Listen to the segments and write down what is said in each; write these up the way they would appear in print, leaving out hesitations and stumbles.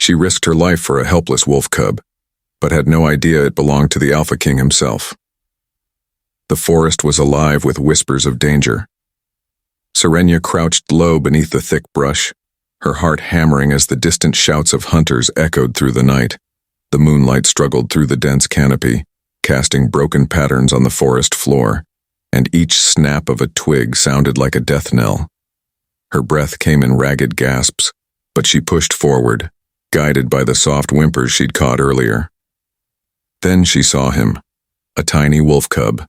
She risked her life for a helpless wolf cub, but had no idea it belonged to the Alpha King himself. The forest was alive with whispers of danger. Serenia crouched low beneath the thick brush, her heart hammering as the distant shouts of hunters echoed through the night. The moonlight struggled through the dense canopy, casting broken patterns on the forest floor, and each snap of a twig sounded like a death knell. Her breath came in ragged gasps, but she pushed forward, guided by the soft whimpers she'd caught earlier. Then she saw him, a tiny wolf cub,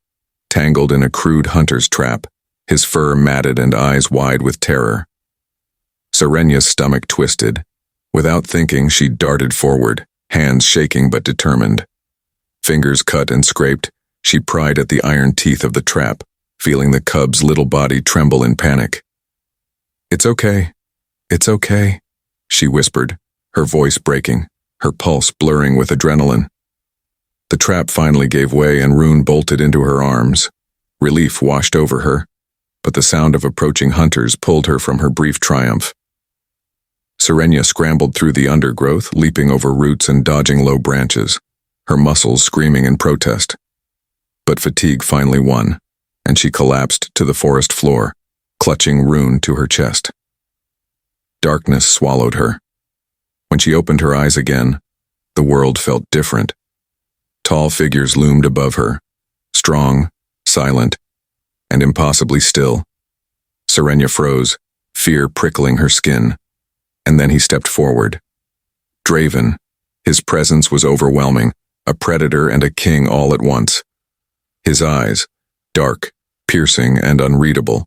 tangled in a crude hunter's trap, his fur matted and eyes wide with terror. Serenia's stomach twisted. Without thinking, she darted forward, hands shaking but determined. Fingers cut and scraped, she pried at the iron teeth of the trap, feeling the cub's little body tremble in panic. "It's okay. It's okay," she whispered, her voice breaking, her pulse blurring with adrenaline. The trap finally gave way and Rune bolted into her arms. Relief washed over her, but the sound of approaching hunters pulled her from her brief triumph. Serenia scrambled through the undergrowth, leaping over roots and dodging low branches, her muscles screaming in protest. But fatigue finally won, and she collapsed to the forest floor, clutching Rune to her chest. Darkness swallowed her. When she opened her eyes again, the world felt different. Tall figures loomed above her, strong, silent, and impossibly still. Serenia froze, fear prickling her skin, and then he stepped forward. Draven, his presence was overwhelming, a predator and a king all at once. His eyes, dark, piercing, and unreadable,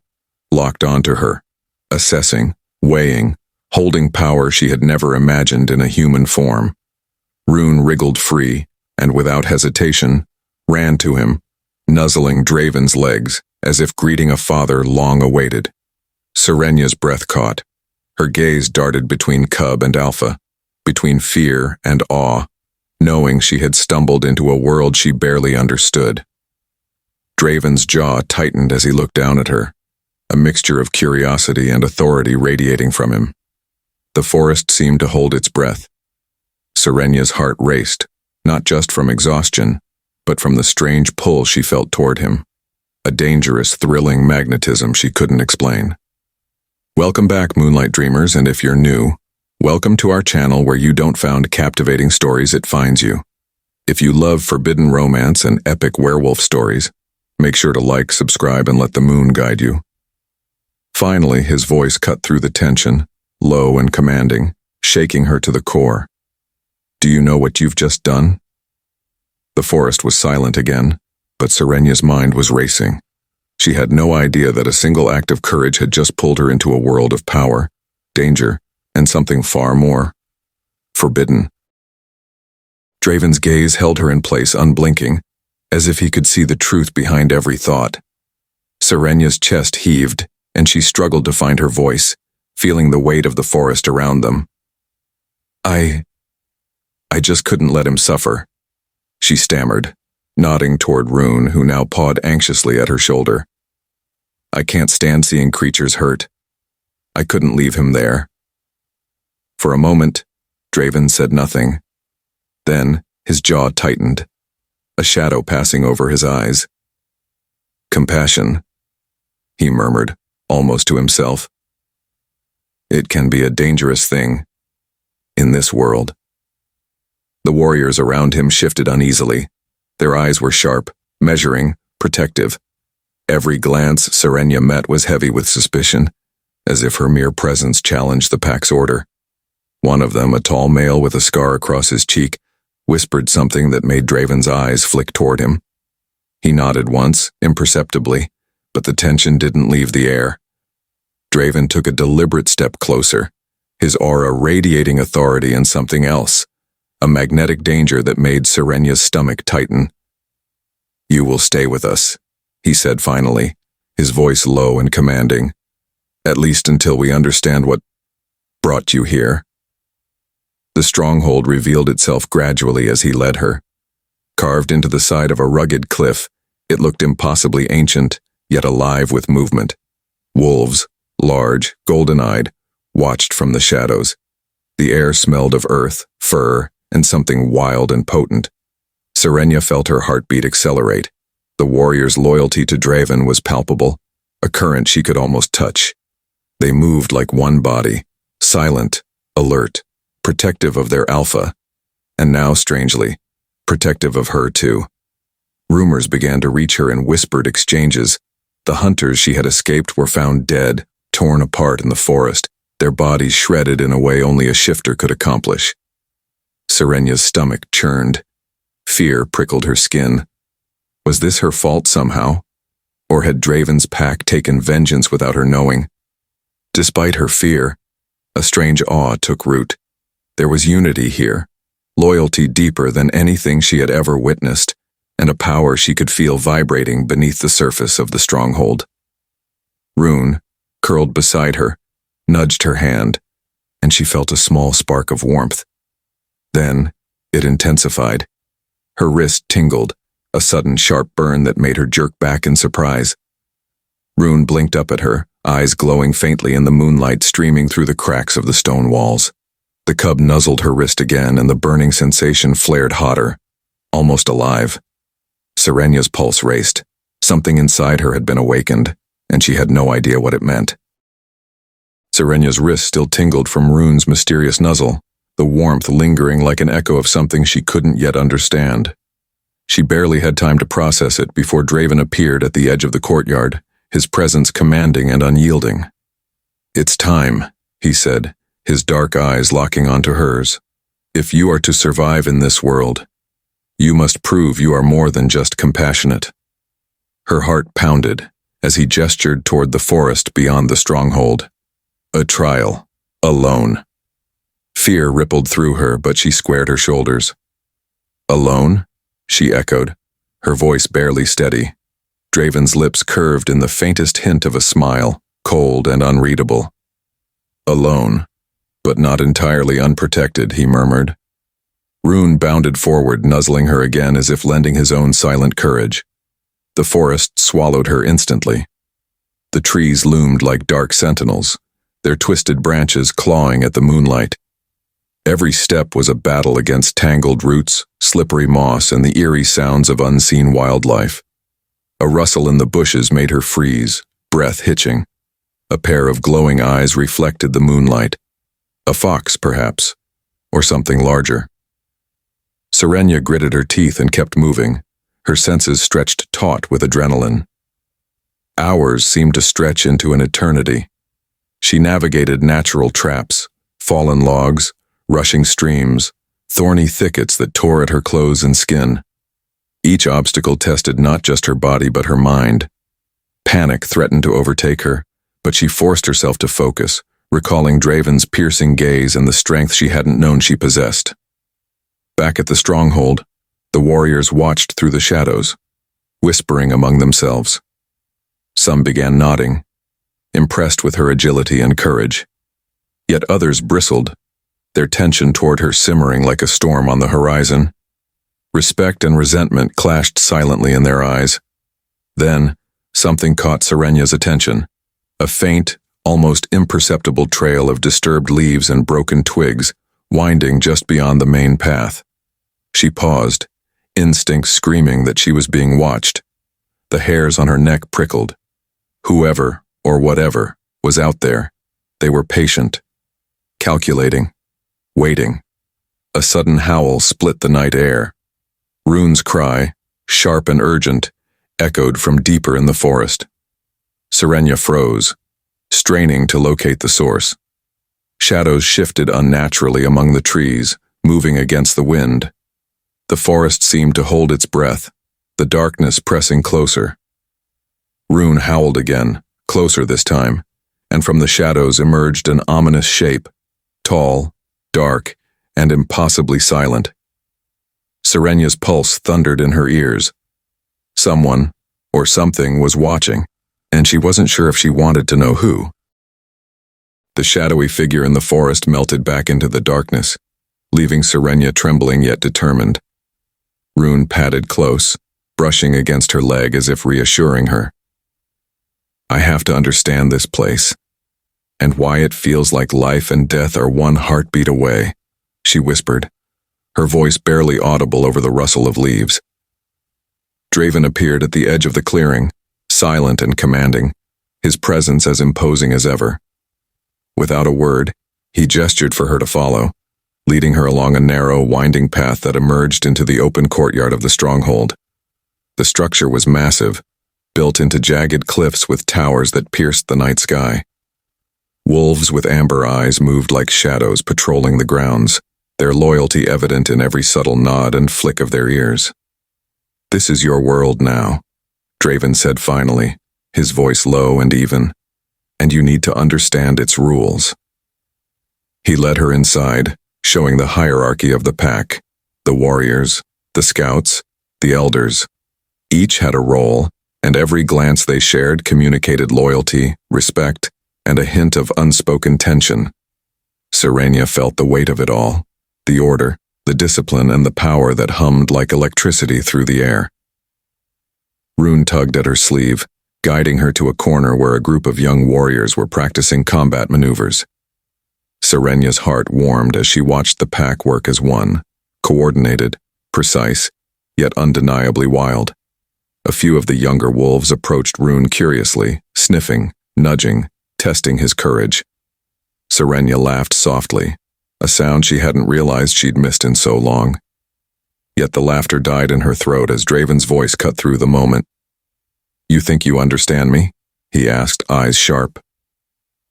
locked onto her, assessing, weighing, holding power she had never imagined in a human form. Rune wriggled free, and without hesitation, ran to him, nuzzling Draven's legs, as if greeting a father long awaited. Serenia's breath caught. Her gaze darted between cub and alpha, between fear and awe, knowing she had stumbled into a world she barely understood. Draven's jaw tightened as he looked down at her, a mixture of curiosity and authority radiating from him. The forest seemed to hold its breath. Serenia's heart raced, not just from exhaustion, but from the strange pull she felt toward him, a dangerous, thrilling magnetism she couldn't explain. Welcome back, Moonlight Dreamers, and if you're new, welcome to our channel where you don't find captivating stories, it finds you. If you love forbidden romance and epic werewolf stories, make sure to like, subscribe, and let the moon guide you. Finally, his voice cut through the tension, low and commanding, shaking her to the core. "Do you know what you've just done?" The forest was silent again, but Serenia's mind was racing. She had no idea that a single act of courage had just pulled her into a world of power, danger, and something far more forbidden. Draven's gaze held her in place, unblinking, as if he could see the truth behind every thought. Serenia's chest heaved, and she struggled to find her voice, feeling the weight of the forest around them. I just couldn't let him suffer," she stammered, nodding toward Rune, who now pawed anxiously at her shoulder. "I can't stand seeing creatures hurt. I couldn't leave him there." For a moment, Draven said nothing. Then his jaw tightened, a shadow passing over his eyes. "Compassion," he murmured, almost to himself. "It can be a dangerous thing in this world." The warriors around him shifted uneasily. Their eyes were sharp, measuring, protective. Every glance Serenia met was heavy with suspicion, as if her mere presence challenged the pack's order. One of them, a tall male with a scar across his cheek, whispered something that made Draven's eyes flick toward him. He nodded once, imperceptibly, but the tension didn't leave the air. Draven took a deliberate step closer, his aura radiating authority and something else, a magnetic danger that made Serenia's stomach tighten. "You will stay with us," he said finally, his voice low and commanding. "At least until we understand what brought you here." The stronghold revealed itself gradually as he led her. Carved into the side of a rugged cliff, it looked impossibly ancient, yet alive with movement. Wolves, large, golden-eyed, watched from the shadows. The air smelled of earth, fur, and something wild and potent. Serenia felt her heartbeat accelerate. The warrior's loyalty to Draven was palpable, a current she could almost touch. They moved like one body, silent, alert, protective of their alpha, and now, strangely, protective of her too. Rumors began to reach her in whispered exchanges. The hunters she had escaped were found dead, torn apart in the forest, their bodies shredded in a way only a shifter could accomplish. Serenia's stomach churned. Fear prickled her skin. Was this her fault somehow? Or had Draven's pack taken vengeance without her knowing? Despite her fear, a strange awe took root. There was unity here, loyalty deeper than anything she had ever witnessed, and a power she could feel vibrating beneath the surface of the stronghold. Rune, curled beside her, nudged her hand, and she felt a small spark of warmth. Then, it intensified. Her wrist tingled, a sudden sharp burn that made her jerk back in surprise. Rune blinked up at her, eyes glowing faintly in the moonlight streaming through the cracks of the stone walls. The cub nuzzled her wrist again, and the burning sensation flared hotter, almost alive. Serenia's pulse raced. Something inside her had been awakened, and she had no idea what it meant. Serenia's wrist still tingled from Rune's mysterious nuzzle, the warmth lingering like an echo of something she couldn't yet understand. She barely had time to process it before Draven appeared at the edge of the courtyard, his presence commanding and unyielding. "It's time," he said, his dark eyes locking onto hers. "If you are to survive in this world, you must prove you are more than just compassionate." Her heart pounded as he gestured toward the forest beyond the stronghold. A trial, alone. Fear rippled through her, but she squared her shoulders. "Alone?" she echoed, her voice barely steady. Draven's lips curved in the faintest hint of a smile, cold and unreadable. "Alone, but not entirely unprotected," he murmured. Rune bounded forward, nuzzling her again as if lending his own silent courage. The forest swallowed her instantly. The trees loomed like dark sentinels, their twisted branches clawing at the moonlight. Every step was a battle against tangled roots, slippery moss, and the eerie sounds of unseen wildlife. A rustle in the bushes made her freeze, breath hitching. A pair of glowing eyes reflected the moonlight. A fox, perhaps, or something larger. Serenia gritted her teeth and kept moving, her senses stretched taut with adrenaline. Hours seemed to stretch into an eternity. She navigated natural traps, fallen logs, rushing streams, thorny thickets that tore at her clothes and skin. Each obstacle tested not just her body but her mind. Panic threatened to overtake her, but she forced herself to focus, recalling Draven's piercing gaze and the strength she hadn't known she possessed. Back at the stronghold, the warriors watched through the shadows, whispering among themselves. Some began nodding, impressed with her agility and courage. Yet others bristled, their tension toward her simmering like a storm on the horizon. Respect and resentment clashed silently in their eyes. Then, something caught Serenia's attention. A faint, almost imperceptible trail of disturbed leaves and broken twigs, winding just beyond the main path. She paused, instinct screaming that she was being watched. The hairs on her neck prickled. Whoever, or whatever, was out there. They were patient, calculating, waiting. A sudden howl split the night air. Rune's cry, sharp and urgent, echoed from deeper in the forest. Serenia froze, straining to locate the source. Shadows shifted unnaturally among the trees, moving against the wind. The forest seemed to hold its breath, the darkness pressing closer. Rune howled again, closer this time, and from the shadows emerged an ominous shape, tall, dark, and impossibly silent. Serenia's pulse thundered in her ears. Someone, or something, was watching, and she wasn't sure if she wanted to know who. The shadowy figure in the forest melted back into the darkness, leaving Serenia trembling yet determined. Rune padded close, brushing against her leg as if reassuring her. "I have to understand this place." and why it feels like life and death are one heartbeat away," she whispered, her voice barely audible over the rustle of leaves. Draven appeared at the edge of the clearing, silent and commanding, his presence as imposing as ever. Without a word, he gestured for her to follow, leading her along a narrow, winding path that emerged into the open courtyard of the stronghold. The structure was massive, built into jagged cliffs with towers that pierced the night sky. Wolves with amber eyes moved like shadows patrolling the grounds, their loyalty evident in every subtle nod and flick of their ears. "This is your world now," Draven said finally, his voice low and even, "and you need to understand its rules." He led her inside, showing the hierarchy of the pack, the warriors, the scouts, the elders. Each had a role, and every glance they shared communicated loyalty, respect, and a hint of unspoken tension. Serenia felt the weight of it all, the order, the discipline, and the power that hummed like electricity through the air. Rune tugged at her sleeve, guiding her to a corner where a group of young warriors were practicing combat maneuvers. Serenia's heart warmed as she watched the pack work as one, coordinated, precise, yet undeniably wild. A few of the younger wolves approached Rune curiously, sniffing, nudging, testing his courage. Serenia laughed softly, a sound she hadn't realized she'd missed in so long. Yet the laughter died in her throat as Draven's voice cut through the moment. "You think you understand me?" he asked, eyes sharp.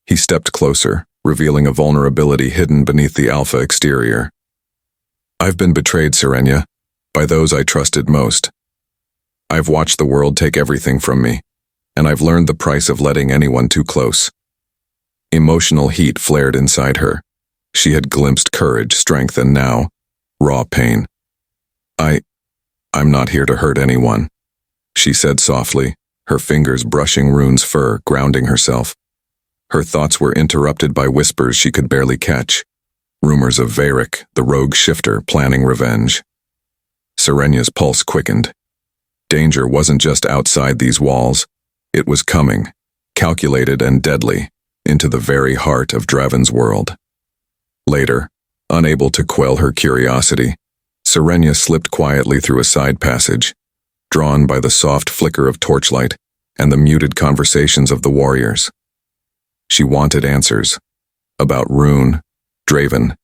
He stepped closer, revealing a vulnerability hidden beneath the alpha exterior. "I've been betrayed, Serenia, by those I trusted most. I've watched the world take everything from me, and I've learned the price of letting anyone too close." Emotional heat flared inside her. She had glimpsed courage, strength, and now, raw pain. I'm not here to hurt anyone," she said softly, her fingers brushing Rune's fur, grounding herself. Her thoughts were interrupted by whispers she could barely catch. Rumors of Varric, the rogue shifter, planning revenge. Serenia's pulse quickened. Danger wasn't just outside these walls. It was coming, calculated and deadly, into the very heart of Draven's world. Later, unable to quell her curiosity, Serenia slipped quietly through a side passage, drawn by the soft flicker of torchlight and the muted conversations of the warriors. She wanted answers about Rune, Draven,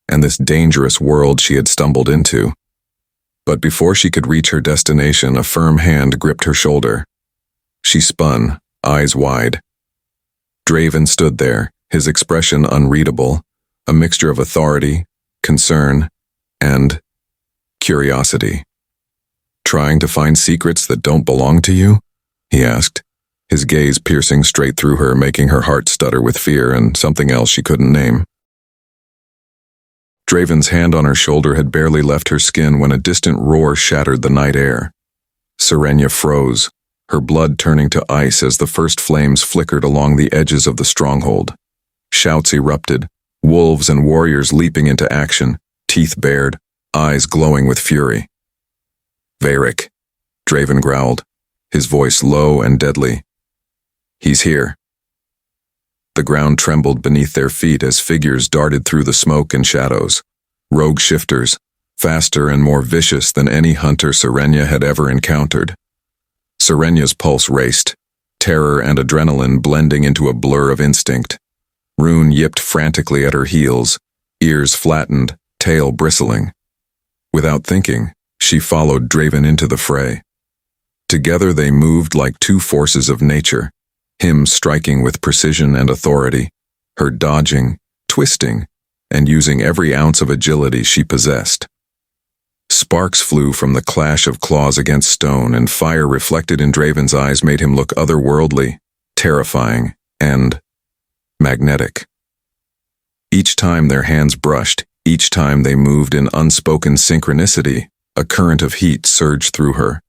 and this dangerous world she had stumbled into. But before she could reach her destination, a firm hand gripped her shoulder. She spun, eyes wide. Draven stood there, his expression unreadable, a mixture of authority, concern, and curiosity. "Trying to find secrets that don't belong to you?" he asked, his gaze piercing straight through her, making her heart stutter with fear and something else she couldn't name. Draven's hand on her shoulder had barely left her skin when a distant roar shattered the night air. Serenia froze, her blood turning to ice as the first flames flickered along the edges of the stronghold. Shouts erupted, wolves and warriors leaping into action, teeth bared, eyes glowing with fury. "Varric," Draven growled, his voice low and deadly. "He's here." The ground trembled beneath their feet as figures darted through the smoke and shadows. Rogue shifters, faster and more vicious than any hunter Serenia had ever encountered. Serenia's pulse raced, terror and adrenaline blending into a blur of instinct. Rune yipped frantically at her heels, ears flattened, tail bristling. Without thinking, she followed Draven into the fray. Together they moved like two forces of nature, him striking with precision and authority, her dodging, twisting, and using every ounce of agility she possessed. Sparks flew from the clash of claws against stone, and fire reflected in Draven's eyes made him look otherworldly, terrifying, and magnetic. Each time their hands brushed, each time they moved in unspoken synchronicity, a current of heat surged through her.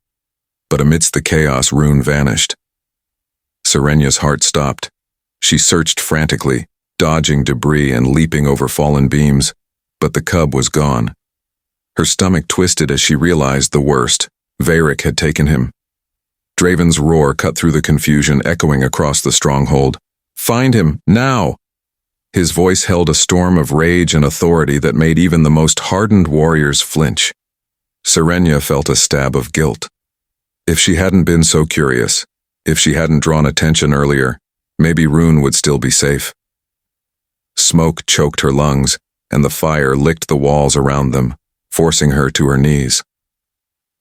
But amidst the chaos, Rune vanished. Serenia's heart stopped. She searched frantically, dodging debris and leaping over fallen beams, but the cub was gone. Her stomach twisted as she realized the worst. Varric had taken him. Draven's roar cut through the confusion, echoing across the stronghold. "Find him, now!" His voice held a storm of rage and authority that made even the most hardened warriors flinch. Serenia felt a stab of guilt. If she hadn't been so curious, if she hadn't drawn attention earlier, maybe Rune would still be safe. Smoke choked her lungs, and the fire licked the walls around them, forcing her to her knees.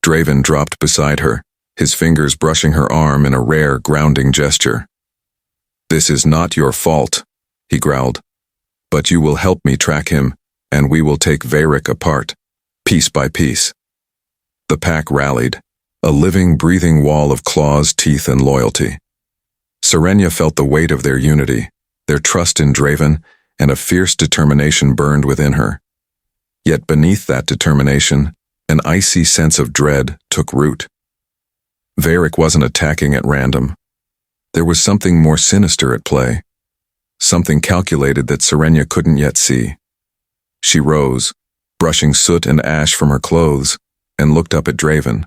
Draven dropped beside her, his fingers brushing her arm in a rare, grounding gesture. "This is not your fault," he growled. "But you will help me track him, and we will take Varric apart, piece by piece." The pack rallied, a living, breathing wall of claws, teeth, and loyalty. Serenia felt the weight of their unity, their trust in Draven, and a fierce determination burned within her. Yet beneath that determination, an icy sense of dread took root. Varric wasn't attacking at random. There was something more sinister at play, something calculated that Serenia couldn't yet see. She rose, brushing soot and ash from her clothes, and looked up at Draven.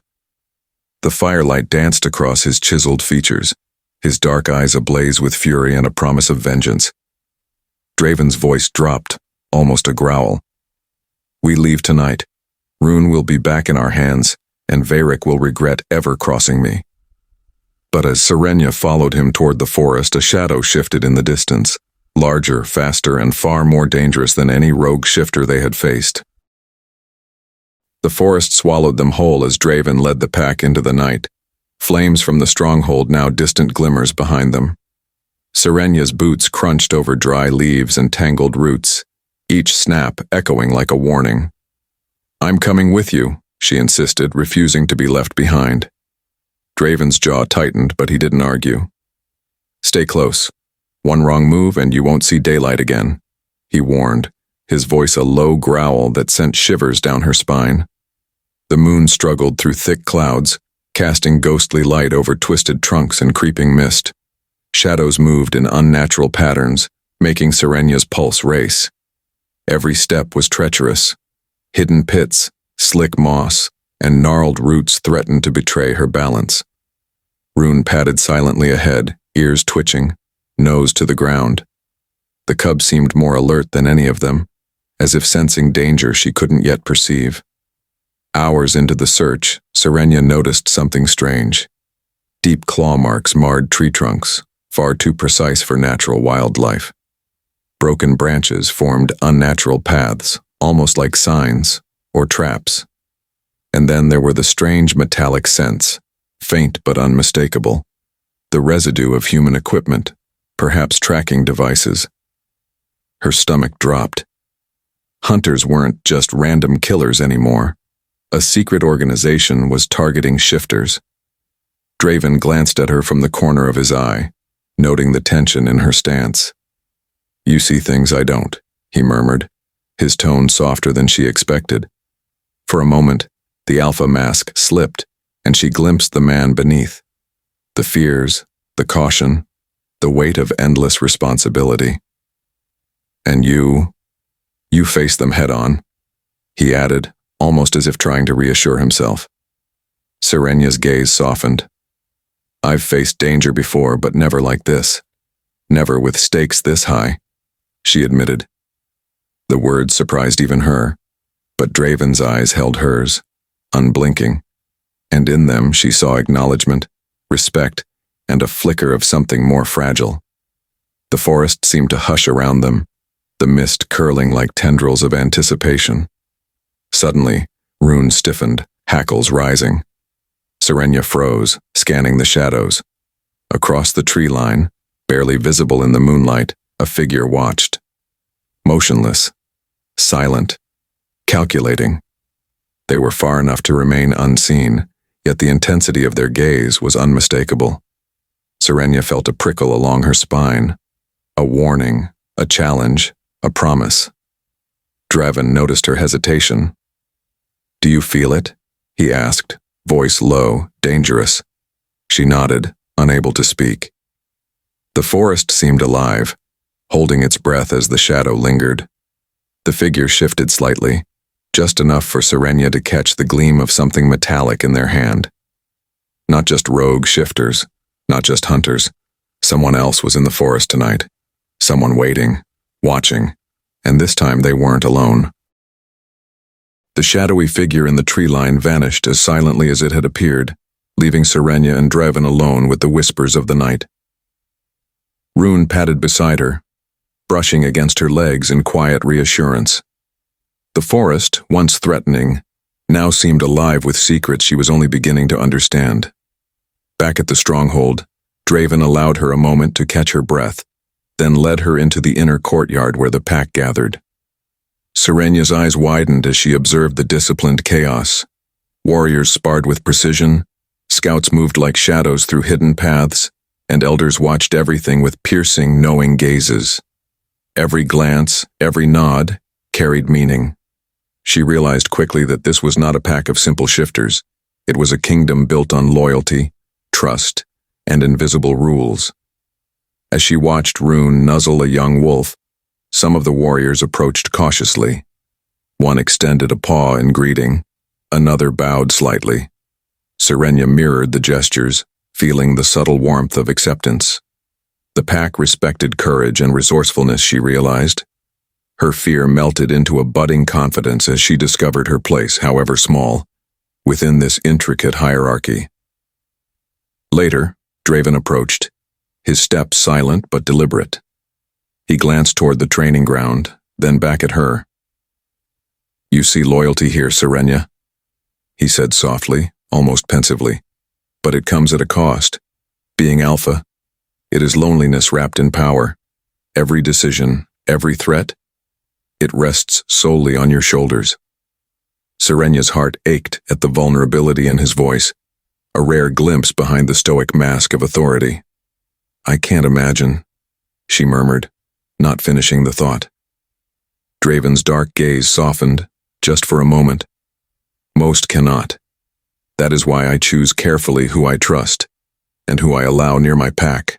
The firelight danced across his chiseled features, his dark eyes ablaze with fury and a promise of vengeance. Draven's voice dropped, almost a growl. "We leave tonight. Rune will be back in our hands, and Varric will regret ever crossing me." But as Serenia followed him toward the forest, a shadow shifted in the distance, larger, faster, and far more dangerous than any rogue shifter they had faced. The forest swallowed them whole as Draven led the pack into the night, flames from the stronghold now distant glimmers behind them. Serenia's boots crunched over dry leaves and tangled roots, each snap echoing like a warning. "I'm coming with you," she insisted, refusing to be left behind. Draven's jaw tightened, but he didn't argue. "Stay close. One wrong move and you won't see daylight again," he warned, his voice a low growl that sent shivers down her spine. The moon struggled through thick clouds, casting ghostly light over twisted trunks and creeping mist. Shadows moved in unnatural patterns, making Serenia's pulse race. Every step was treacherous. Hidden pits, slick moss, and gnarled roots threatened to betray her balance. Rune padded silently ahead, ears twitching, nose to the ground. The cub seemed more alert than any of them, as if sensing danger she couldn't yet perceive. Hours into the search, Serenia noticed something strange. Deep claw marks marred tree trunks, far too precise for natural wildlife. Broken branches formed unnatural paths, almost like signs or traps. And then there were the strange metallic scents, faint but unmistakable, the residue of human equipment, perhaps tracking devices. Her stomach dropped. Hunters weren't just random killers anymore. A secret organization was targeting shifters. Draven glanced at her from the corner of his eye, noting the tension in her stance. "You see things I don't," he murmured, his tone softer than she expected. For a moment, the alpha mask slipped, and she glimpsed the man beneath. The fears, the caution, the weight of endless responsibility. "And you face them head on," he added, almost as if trying to reassure himself. Serenia's gaze softened. "I've faced danger before, but never like this. Never with stakes this high," she admitted. The words surprised even her, but Draven's eyes held hers, unblinking, and in them she saw acknowledgement, respect, and a flicker of something more fragile. The forest seemed to hush around them, the mist curling like tendrils of anticipation. Suddenly, Rune stiffened, hackles rising. Serenia froze, scanning the shadows. Across the tree line, barely visible in the moonlight, a figure watched. Motionless, silent, calculating. They were far enough to remain unseen, yet the intensity of their gaze was unmistakable. Serenia felt a prickle along her spine, a warning, a challenge, a promise. Draven noticed her hesitation. "Do you feel it?" he asked, voice low, dangerous. She nodded, unable to speak. The forest seemed alive, holding its breath as the shadow lingered. The figure shifted slightly, just enough for Serenia to catch the gleam of something metallic in their hand. Not just rogue shifters, not just hunters. Someone else was in the forest tonight. Someone waiting, watching, and this time they weren't alone. The shadowy figure in the tree line vanished as silently as it had appeared, leaving Serenia and Draven alone with the whispers of the night. Rune padded beside her, brushing against her legs in quiet reassurance. The forest, once threatening, now seemed alive with secrets she was only beginning to understand. Back at the stronghold, Draven allowed her a moment to catch her breath, then led her into the inner courtyard where the pack gathered. Serenia's eyes widened as she observed the disciplined chaos. Warriors sparred with precision, scouts moved like shadows through hidden paths, and elders watched everything with piercing, knowing gazes. Every glance, every nod, carried meaning. She realized quickly that this was not a pack of simple shifters. It was a kingdom built on loyalty, trust, and invisible rules. As she watched Rune nuzzle a young wolf, some of the warriors approached cautiously. One extended a paw in greeting, another bowed slightly. Serenia mirrored the gestures, feeling the subtle warmth of acceptance. The pack respected courage and resourcefulness, she realized. Her fear melted into a budding confidence as she discovered her place, however small, within this intricate hierarchy. Later, Draven approached, his steps silent but deliberate. He glanced toward the training ground, then back at her. "You see loyalty here, Serenia," he said softly, almost pensively. "But it comes at a cost. Being alpha, it is loneliness wrapped in power. Every decision, every threat, it rests solely on your shoulders." Serenia's heart ached at the vulnerability in his voice, a rare glimpse behind the stoic mask of authority. "I can't imagine," she murmured, not finishing the thought. Draven's dark gaze softened, just for a moment. "Most cannot. That is why I choose carefully who I trust, and who I allow near my pack."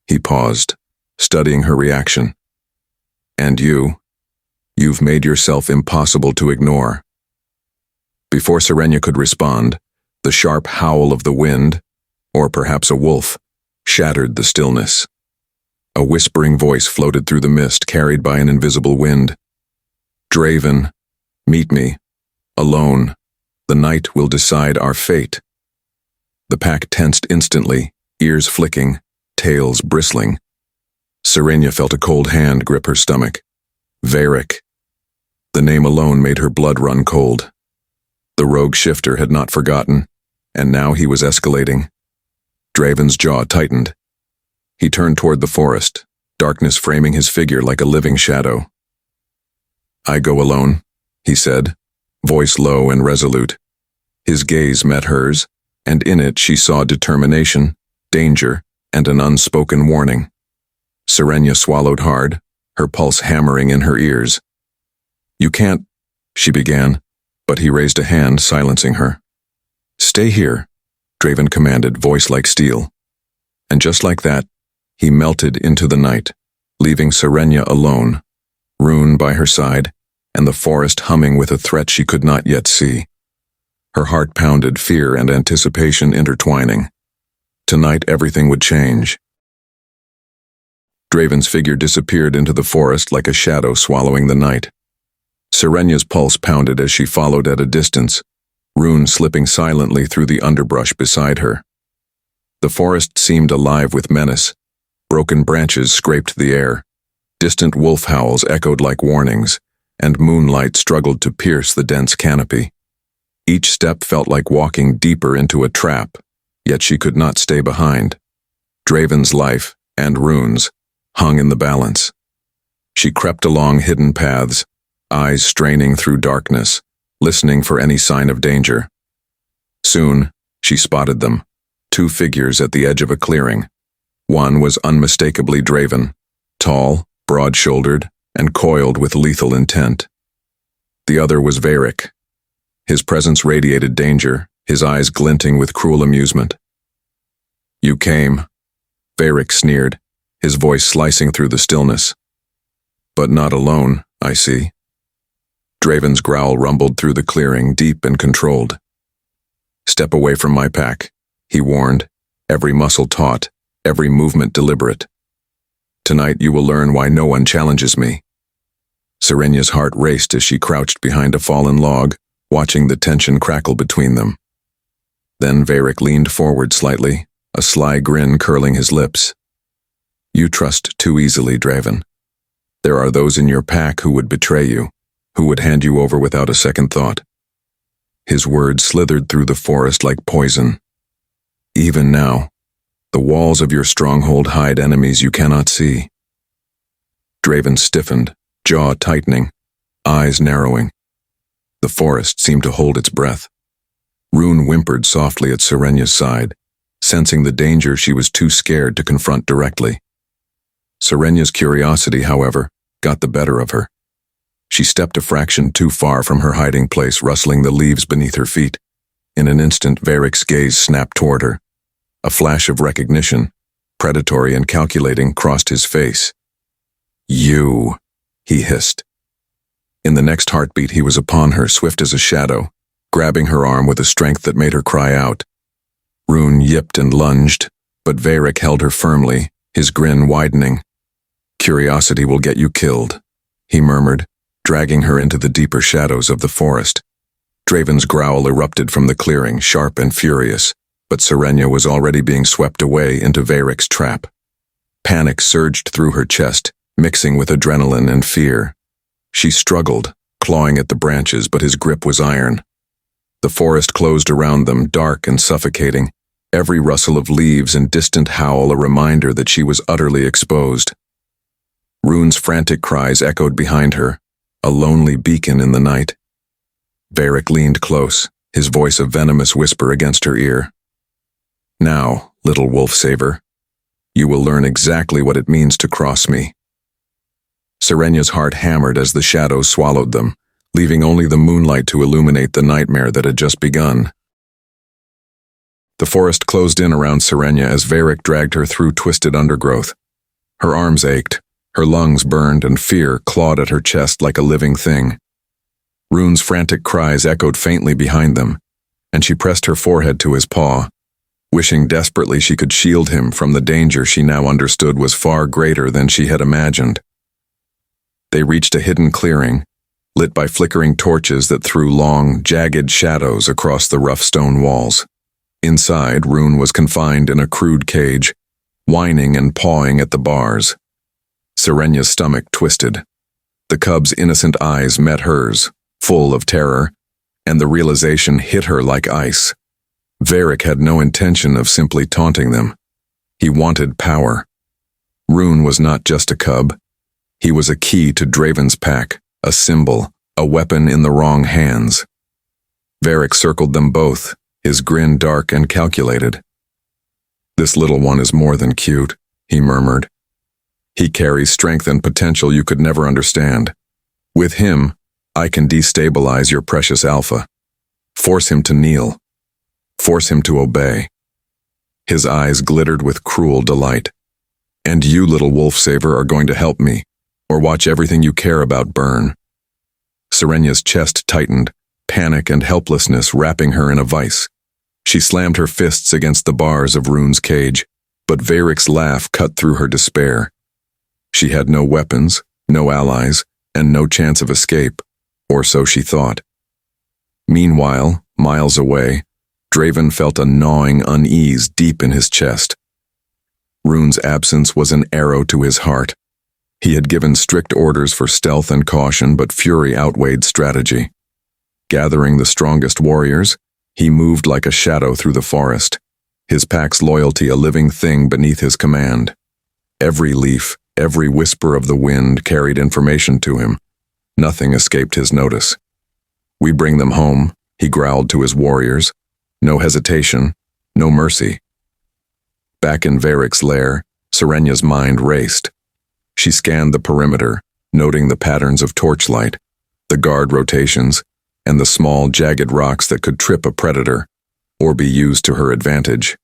He paused, studying her reaction. "And you've made yourself impossible to ignore." Before Serenia could respond, the sharp howl of the wind, or perhaps a wolf, shattered the stillness. A whispering voice floated through the mist carried by an invisible wind. "Draven, meet me. Alone. The night will decide our fate." The pack tensed instantly, ears flicking, tails bristling. Serenia felt a cold hand grip her stomach. Varric. The name alone made her blood run cold. The rogue shifter had not forgotten, and now he was escalating. Draven's jaw tightened. He turned toward the forest, darkness framing his figure like a living shadow. "I go alone," he said, voice low and resolute. His gaze met hers, and in it she saw determination, danger, and an unspoken warning. Serenia swallowed hard, her pulse hammering in her ears. "You can't," she began, but he raised a hand, silencing her. "Stay here," Draven commanded, voice like steel. And just like that, he melted into the night, leaving Serenia alone, Rune by her side, and the forest humming with a threat she could not yet see. Her heart pounded, fear and anticipation intertwining. Tonight everything would change. Draven's figure disappeared into the forest like a shadow swallowing the night. Serenia's pulse pounded as she followed at a distance, Rune slipping silently through the underbrush beside her. The forest seemed alive with menace. Broken branches scraped the air. Distant wolf howls echoed like warnings, and moonlight struggled to pierce the dense canopy. Each step felt like walking deeper into a trap, yet she could not stay behind. Draven's life, and Rune's, hung in the balance. She crept along hidden paths, eyes straining through darkness, listening for any sign of danger. Soon, she spotted them, two figures at the edge of a clearing. One was unmistakably Draven, tall, broad-shouldered, and coiled with lethal intent. The other was Varric. His presence radiated danger, his eyes glinting with cruel amusement. "You came," Varric sneered, his voice slicing through the stillness. "But not alone, I see." Draven's growl rumbled through the clearing, deep and controlled. "Step away from my pack," he warned, every muscle taut, every movement deliberate. Tonight you will learn why no one challenges me." Serenya's heart raced as she crouched behind a fallen log, watching the tension crackle between them. Then Varric leaned forward slightly, a sly grin curling his lips. "You trust too easily, Draven. There are those in your pack who would betray you, who would hand you over without a second thought." His words slithered through the forest like poison. "Even now, the walls of your stronghold hide enemies you cannot see." Draven stiffened, jaw tightening, eyes narrowing. The forest seemed to hold its breath. Rune whimpered softly at Serenya's side, sensing the danger she was too scared to confront directly. Serenya's curiosity, however, got the better of her. She stepped a fraction too far from her hiding place, rustling the leaves beneath her feet. In an instant, Varric's gaze snapped toward her. A flash of recognition, predatory and calculating, crossed his face. "You," he hissed. In the next heartbeat, he was upon her, swift as a shadow, grabbing her arm with a strength that made her cry out. Rune yipped and lunged, but Varric held her firmly, his grin widening. "Curiosity will get you killed," he murmured, dragging her into the deeper shadows of the forest. Draven's growl erupted from the clearing, sharp and furious, but Serenya was already being swept away into Varric's trap. Panic surged through her chest, mixing with adrenaline and fear. She struggled, clawing at the branches, but his grip was iron. The forest closed around them, dark and suffocating, every rustle of leaves and distant howl a reminder that she was utterly exposed. Rune's frantic cries echoed behind her, a lonely beacon in the night. Varric leaned close, his voice a venomous whisper against her ear. "Now, little wolf saver, you will learn exactly what it means to cross me." Serenya's heart hammered as the shadows swallowed them, leaving only the moonlight to illuminate the nightmare that had just begun. The forest closed in around Serenya as Varric dragged her through twisted undergrowth. Her arms ached, her lungs burned, and fear clawed at her chest like a living thing. Rune's frantic cries echoed faintly behind them, and she pressed her forehead to his paw, wishing desperately she could shield him from the danger she now understood was far greater than she had imagined. They reached a hidden clearing, lit by flickering torches that threw long, jagged shadows across the rough stone walls. Inside, Rune was confined in a crude cage, whining and pawing at the bars. Serenya's stomach twisted. The cub's innocent eyes met hers, full of terror, and the realization hit her like ice. Varric had no intention of simply taunting them. He wanted power. Rune was not just a cub. He was a key to Draven's pack, a symbol, a weapon in the wrong hands. Varric circled them both, his grin dark and calculated. "This little one is more than cute," he murmured. "He carries strength and potential you could never understand. With him, I can destabilize your precious alpha. Force him to kneel. Force him to obey." His eyes glittered with cruel delight. "And you, little wolf saver, are going to help me, or watch everything you care about burn." Serenya's chest tightened, panic and helplessness wrapping her in a vice. She slammed her fists against the bars of Rune's cage, but Varric's laugh cut through her despair. She had no weapons, no allies, and no chance of escape, or so she thought. Meanwhile, miles away, Draven felt a gnawing unease deep in his chest. Rune's absence was an arrow to his heart. He had given strict orders for stealth and caution, but fury outweighed strategy. Gathering the strongest warriors, he moved like a shadow through the forest, his pack's loyalty a living thing beneath his command. Every leaf, every whisper of the wind carried information to him. Nothing escaped his notice. "We bring them home," he growled to his warriors. No hesitation, no mercy. Back in Varric's lair, Serenya's mind raced. She scanned the perimeter, noting the patterns of torchlight, the guard rotations, and the small, jagged rocks that could trip a predator, or be used to her advantage.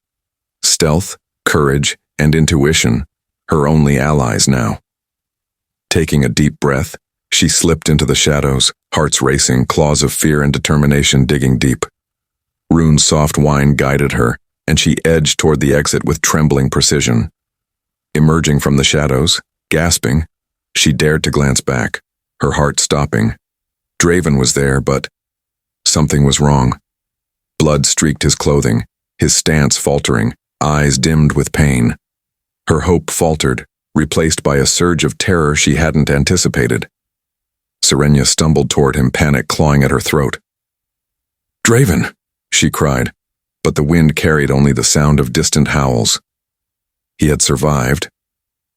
Stealth, courage, and intuition, her only allies now. Taking a deep breath, she slipped into the shadows, hearts racing, claws of fear and determination digging deep. Rune's soft whine guided her, and she edged toward the exit with trembling precision. Emerging from the shadows, Gasping, she dared to glance back, her heart stopping. Draven was there, but something was wrong. Blood streaked his clothing, his stance faltering, eyes dimmed with pain. Her hope faltered, replaced by a surge of terror she hadn't anticipated. Serenia stumbled toward him, panic clawing at her throat. "Draven!" she cried, but the wind carried only the sound of distant howls. He had survived,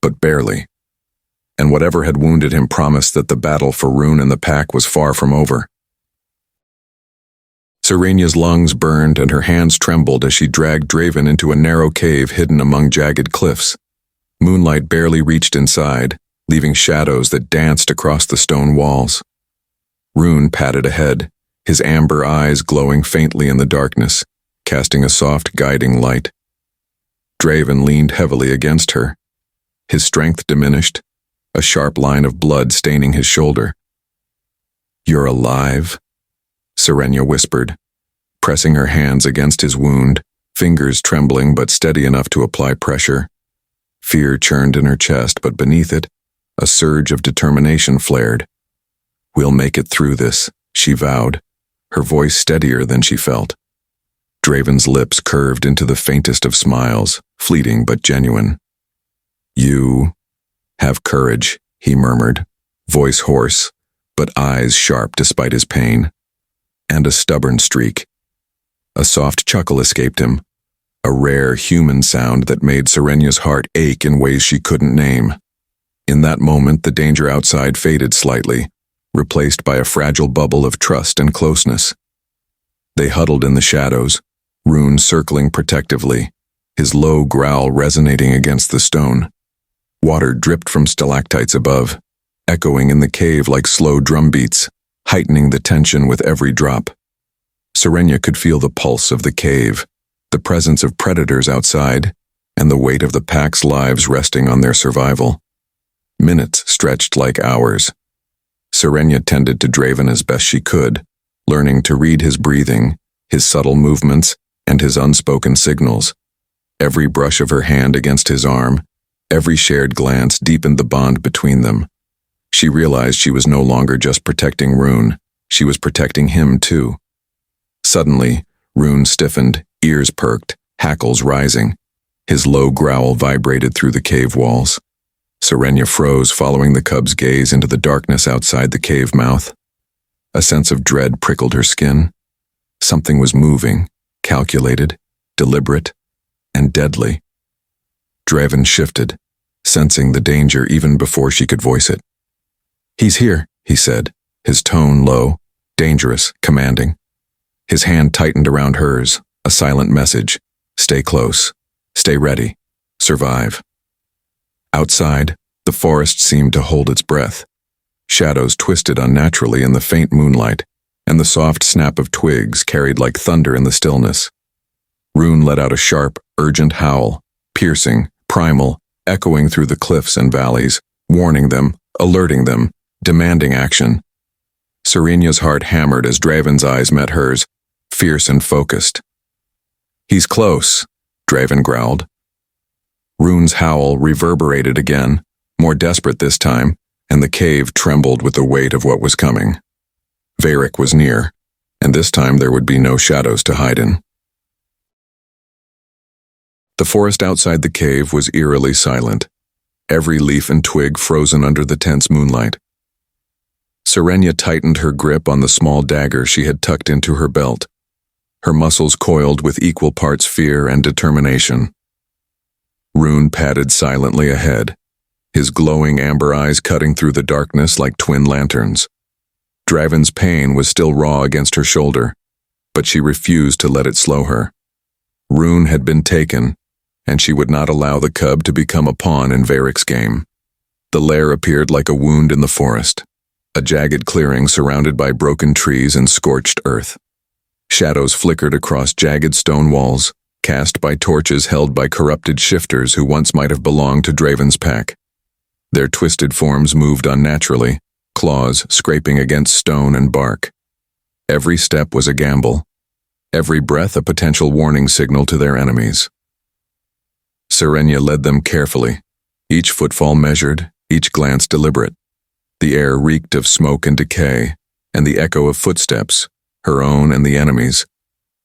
but barely. And whatever had wounded him promised that the battle for Rune and the pack was far from over. Serenia's lungs burned and her hands trembled as she dragged Draven into a narrow cave hidden among jagged cliffs. Moonlight barely reached inside, leaving shadows that danced across the stone walls. Rune padded ahead, his amber eyes glowing faintly in the darkness, casting a soft guiding light. Draven leaned heavily against her. His strength diminished, a sharp line of blood staining his shoulder. "You're alive?" Serenia whispered, pressing her hands against his wound, fingers trembling but steady enough to apply pressure. Fear churned in her chest, but beneath it, a surge of determination flared. "We'll make it through this," she vowed, her voice steadier than she felt. Draven's lips curved into the faintest of smiles, fleeting but genuine. "You have courage," he murmured, voice hoarse, but eyes sharp despite his pain. "And a stubborn streak." A soft chuckle escaped him, a rare human sound that made Serenia's heart ache in ways she couldn't name. In that moment, the danger outside faded slightly, replaced by a fragile bubble of trust and closeness. They huddled in the shadows, Rune circling protectively, his low growl resonating against the stone. Water dripped from stalactites above, echoing in the cave like slow drumbeats, heightening the tension with every drop. Serenia could feel the pulse of the cave, the presence of predators outside, and the weight of the pack's lives resting on their survival. Minutes stretched like hours. Serenia tended to Draven as best she could, learning to read his breathing, his subtle movements, and his unspoken signals. Every brush of her hand against his arm, every shared glance deepened the bond between them. She realized she was no longer just protecting Rune, she was protecting him too. Suddenly, Rune stiffened, ears perked, hackles rising. His low growl vibrated through the cave walls. Serenia froze, following the cub's gaze into the darkness outside the cave mouth. A sense of dread prickled her skin. Something was moving, calculated, deliberate, and deadly. Draven shifted, sensing the danger even before she could voice it. "He's here," he said, his tone low, dangerous, commanding. His hand tightened around hers, a silent message. Stay close. Stay ready. Survive. Outside, the forest seemed to hold its breath. Shadows twisted unnaturally in the faint moonlight, and the soft snap of twigs carried like thunder in the stillness. Rune let out a sharp, urgent howl, piercing, primal, echoing through the cliffs and valleys, warning them, alerting them, demanding action. Serenia's heart hammered as Draven's eyes met hers, fierce and focused. "He's close," Draven growled. Rune's howl reverberated again, more desperate this time, and the cave trembled with the weight of what was coming. Varric was near, and this time there would be no shadows to hide in. The forest outside the cave was eerily silent, every leaf and twig frozen under the tense moonlight. Serenia tightened her grip on the small dagger she had tucked into her belt, her muscles coiled with equal parts fear and determination. Rune padded silently ahead, his glowing amber eyes cutting through the darkness like twin lanterns. Draven's pain was still raw against her shoulder, but she refused to let it slow her. Rune had been taken, and she would not allow the cub to become a pawn in Varric's game. The lair appeared like a wound in the forest, a jagged clearing surrounded by broken trees and scorched earth. Shadows flickered across jagged stone walls, cast by torches held by corrupted shifters who once might have belonged to Draven's pack. Their twisted forms moved unnaturally, claws scraping against stone and bark. Every step was a gamble, every breath a potential warning signal to their enemies. Serenia led them carefully, each footfall measured, each glance deliberate. The air reeked of smoke and decay, and the echo of footsteps, her own and the enemy's,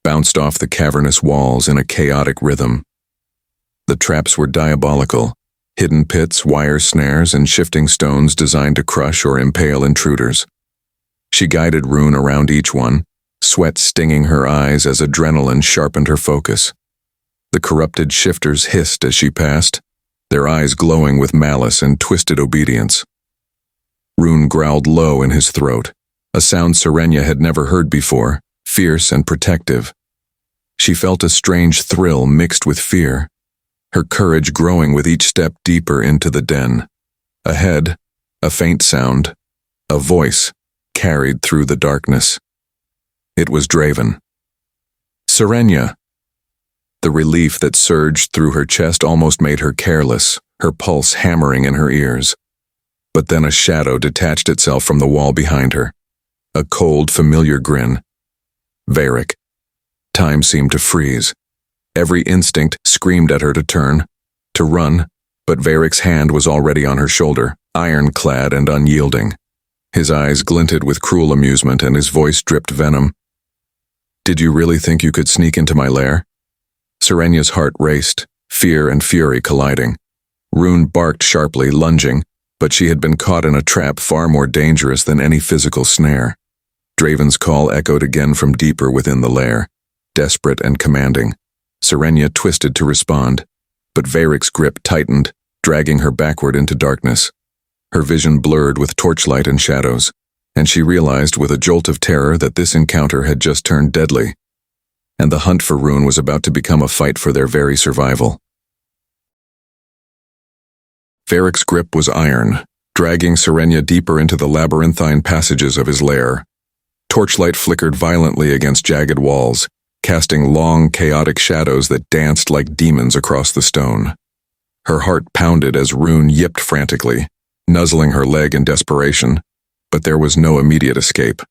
bounced off the cavernous walls in a chaotic rhythm. The traps were diabolical, hidden pits, wire snares, and shifting stones designed to crush or impale intruders. She guided Rune around each one, sweat stinging her eyes as adrenaline sharpened her focus. The corrupted shifters hissed as she passed, their eyes glowing with malice and twisted obedience. Rune growled low in his throat, a sound Serenia had never heard before, fierce and protective. She felt a strange thrill mixed with fear, her courage growing with each step deeper into the den. Ahead, a faint sound, a voice, carried through the darkness. It was Draven. Serenia! The relief that surged through her chest almost made her careless, her pulse hammering in her ears. But then a shadow detached itself from the wall behind her. A cold, familiar grin. Varric. Time seemed to freeze. Every instinct screamed at her to turn, to run, but Varric's hand was already on her shoulder, ironclad and unyielding. His eyes glinted with cruel amusement and his voice dripped venom. "Did you really think you could sneak into my lair?" Serenia's heart raced, fear and fury colliding. Rune barked sharply, lunging, but she had been caught in a trap far more dangerous than any physical snare. Draven's call echoed again from deeper within the lair, desperate and commanding. Serenia twisted to respond, but Varric's grip tightened, dragging her backward into darkness. Her vision blurred with torchlight and shadows, and she realized with a jolt of terror that this encounter had just turned deadly, and the hunt for Rune was about to become a fight for their very survival. Varric's grip was iron, dragging Serenia deeper into the labyrinthine passages of his lair. Torchlight flickered violently against jagged walls, casting long, chaotic shadows that danced like demons across the stone. Her heart pounded as Rune yipped frantically, nuzzling her leg in desperation, but there was no immediate escape.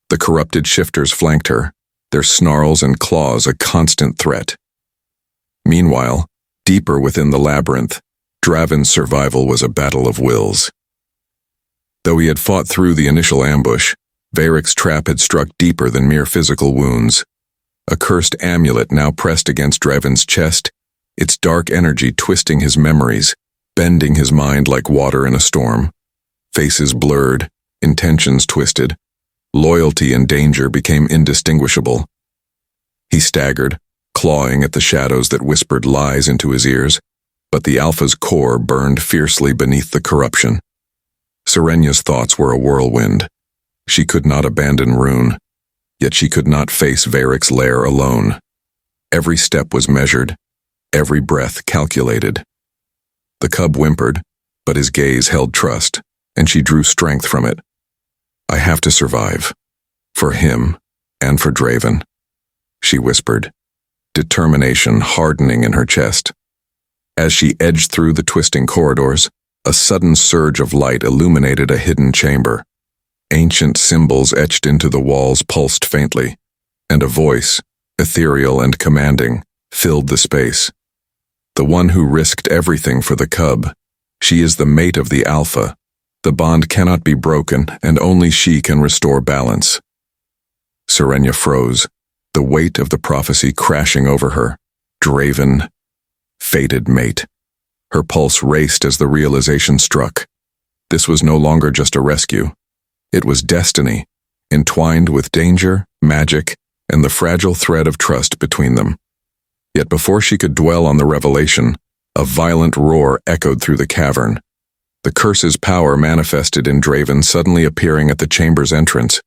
The corrupted shifters flanked her, their snarls and claws a constant threat. Meanwhile, deeper within the labyrinth, Draven's survival was a battle of wills. Though he had fought through the initial ambush, Varric's trap had struck deeper than mere physical wounds. A cursed amulet now pressed against Draven's chest, its dark energy twisting his memories, bending his mind like water in a storm. Faces blurred, intentions twisted. Loyalty and danger became indistinguishable. He staggered, clawing at the shadows that whispered lies into his ears, but the Alpha's core burned fiercely beneath the corruption. Serenia's thoughts were a whirlwind. She could not abandon Rune, yet she could not face Varric's lair alone. Every step was measured, every breath calculated. The cub whimpered, but his gaze held trust, and she drew strength from it. "I have to survive. For him, and for Draven," she whispered, determination hardening in her chest. As she edged through the twisting corridors, a sudden surge of light illuminated a hidden chamber. Ancient symbols etched into the walls pulsed faintly, and a voice, ethereal and commanding, filled the space. "The one who risked everything for the cub. She is the mate of the Alpha. The bond cannot be broken, and only she can restore balance." Serenia froze, the weight of the prophecy crashing over her. Draven, fated mate. Her pulse raced as the realization struck. This was no longer just a rescue. It was destiny, entwined with danger, magic, and the fragile thread of trust between them. Yet before she could dwell on the revelation, a violent roar echoed through the cavern. The curse's power manifested in Draven suddenly appearing at the chamber's entrance.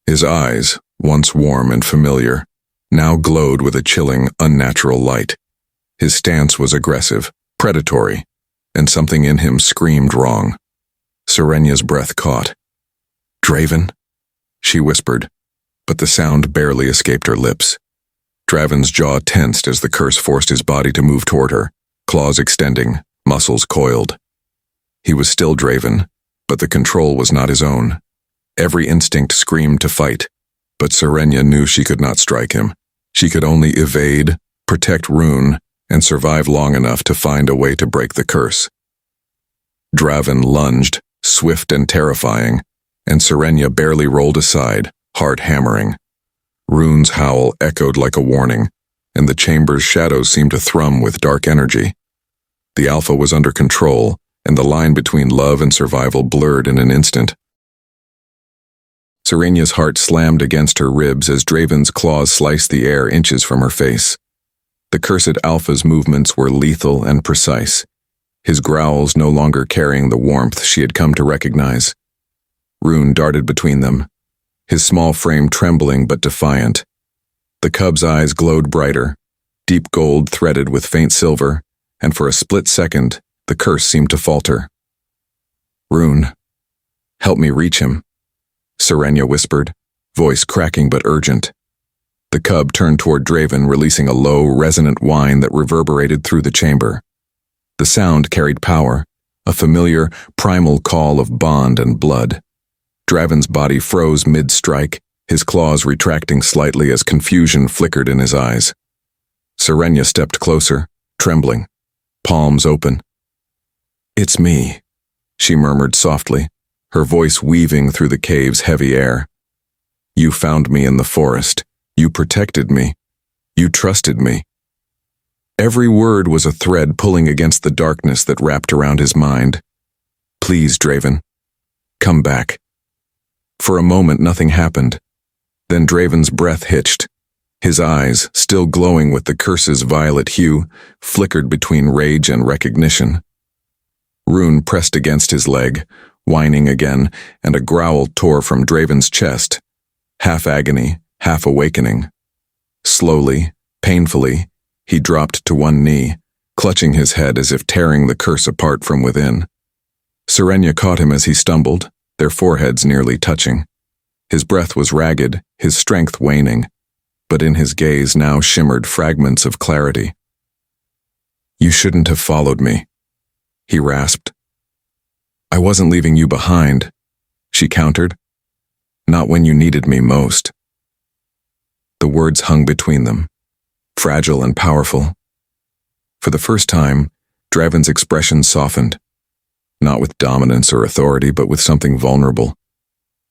His eyes, once warm and familiar, now glowed with a chilling, unnatural light. His stance was aggressive, predatory, and something in him screamed wrong. Serenia's breath caught. "Draven?" she whispered, but the sound barely escaped her lips. Draven's jaw tensed as the curse forced his body to move toward her, claws extending, muscles coiled. He was still Draven, but the control was not his own. Every instinct screamed to fight, but Serenia knew she could not strike him. She could only evade, protect Rune, and survive long enough to find a way to break the curse. Draven lunged, swift and terrifying, and Serenia barely rolled aside, heart hammering. Rune's howl echoed like a warning, and the chamber's shadows seemed to thrum with dark energy. The Alpha was under control, and the line between love and survival blurred in an instant. Serenia's heart slammed against her ribs as Draven's claws sliced the air inches from her face. The cursed Alpha's movements were lethal and precise, his growls no longer carrying the warmth she had come to recognize. Rune darted between them, his small frame trembling but defiant. The cub's eyes glowed brighter, deep gold threaded with faint silver, and for a split second, the curse seemed to falter. "Rune, help me reach him," Serenia whispered, voice cracking but urgent. The cub turned toward Draven, releasing a low, resonant whine that reverberated through the chamber. The sound carried power, a familiar, primal call of bond and blood. Draven's body froze mid-strike, his claws retracting slightly as confusion flickered in his eyes. Serenia stepped closer, trembling, palms open. "It's me," she murmured softly, her voice weaving through the cave's heavy air. "You found me in the forest. You protected me. You trusted me." Every word was a thread pulling against the darkness that wrapped around his mind. "Please, Draven, come back." For a moment nothing happened. Then Draven's breath hitched. His eyes, still glowing with the curse's violet hue, flickered between rage and recognition. Rune pressed against his leg, whining again, and a growl tore from Draven's chest, half agony, half awakening. Slowly, painfully, he dropped to one knee, clutching his head as if tearing the curse apart from within. Serenia caught him as he stumbled, their foreheads nearly touching. His breath was ragged, his strength waning, but in his gaze now shimmered fragments of clarity. "You shouldn't have followed me," he rasped. "I wasn't leaving you behind," she countered. "Not when you needed me most." The words hung between them, fragile and powerful. For the first time, Draven's expression softened, not with dominance or authority, but with something vulnerable,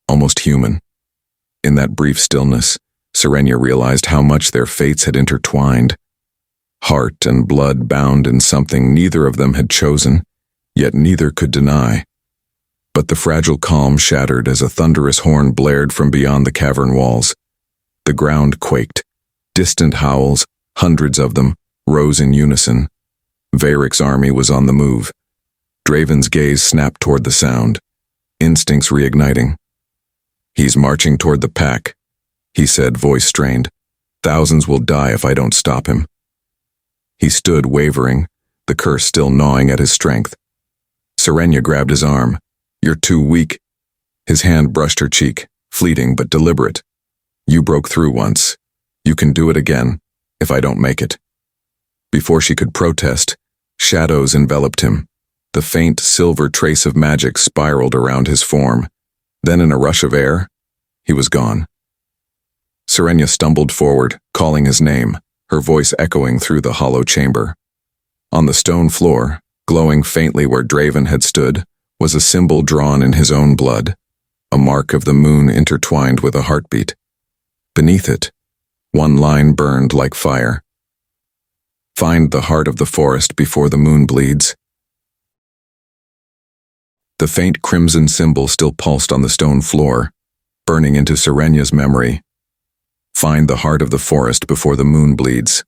almost human. In that brief stillness, Serenia realized how much their fates had intertwined. Heart and blood bound in something neither of them had chosen, yet neither could deny. But the fragile calm shattered as a thunderous horn blared from beyond the cavern walls. The ground quaked. Distant howls, hundreds of them, rose in unison. Varric's army was on the move. Draven's gaze snapped toward the sound, instincts reigniting. "He's marching toward the pack," he said, voice strained. "Thousands will die if I don't stop him." He stood wavering, the curse still gnawing at his strength. Serenia grabbed his arm. "You're too weak." His hand brushed her cheek, fleeting but deliberate. "You broke through once. You can do it again, if I don't make it." Before she could protest, shadows enveloped him. The faint silver trace of magic spiraled around his form. Then in a rush of air, he was gone. Serenia stumbled forward, calling his name, her voice echoing through the hollow chamber. On the stone floor, glowing faintly where Draven had stood, was a symbol drawn in his own blood, a mark of the moon intertwined with a heartbeat. Beneath it, one line burned like fire. "Find the heart of the forest before the moon bleeds." The faint crimson symbol still pulsed on the stone floor, burning into Serenia's memory. "Find the heart of the forest before the moon bleeds."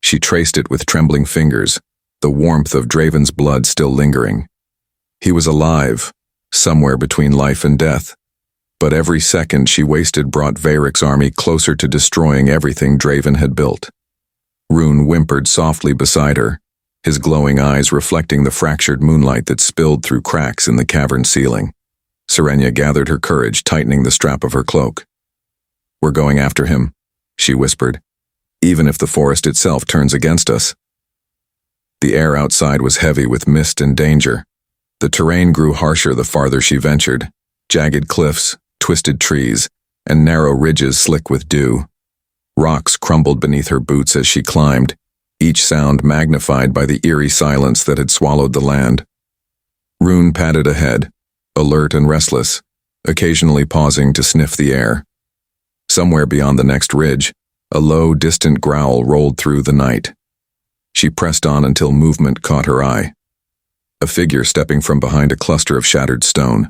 She traced it with trembling fingers, the warmth of Draven's blood still lingering. He was alive, somewhere between life and death, but every second she wasted brought Varric's army closer to destroying everything Draven had built. Rune whimpered softly beside her, his glowing eyes reflecting the fractured moonlight that spilled through cracks in the cavern ceiling. Serenia gathered her courage, tightening the strap of her cloak. "We're going after him," she whispered, "even if the forest itself turns against us." The air outside was heavy with mist and danger. The terrain grew harsher the farther she ventured, jagged cliffs, twisted trees, and narrow ridges slick with dew. Rocks crumbled beneath her boots as she climbed, each sound magnified by the eerie silence that had swallowed the land. Rune padded ahead, alert and restless, occasionally pausing to sniff the air. Somewhere beyond the next ridge, a low, distant growl rolled through the night. She pressed on until movement caught her eye. A figure stepping from behind a cluster of shattered stone.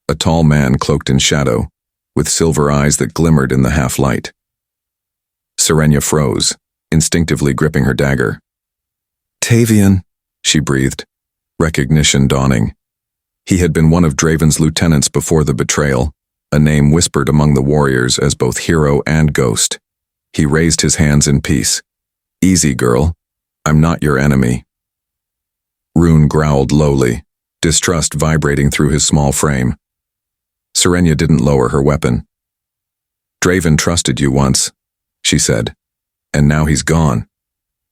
A tall man cloaked in shadow, with silver eyes that glimmered in the half-light. Serenia froze, instinctively gripping her dagger. "Tavian," she breathed, recognition dawning. He had been one of Draven's lieutenants before the betrayal, a name whispered among the warriors as both hero and ghost. He raised his hands in peace. "Easy, girl. I'm not your enemy." Rune growled lowly, distrust vibrating through his small frame. Serenia didn't lower her weapon. "Draven trusted you once," she said, "and now he's gone.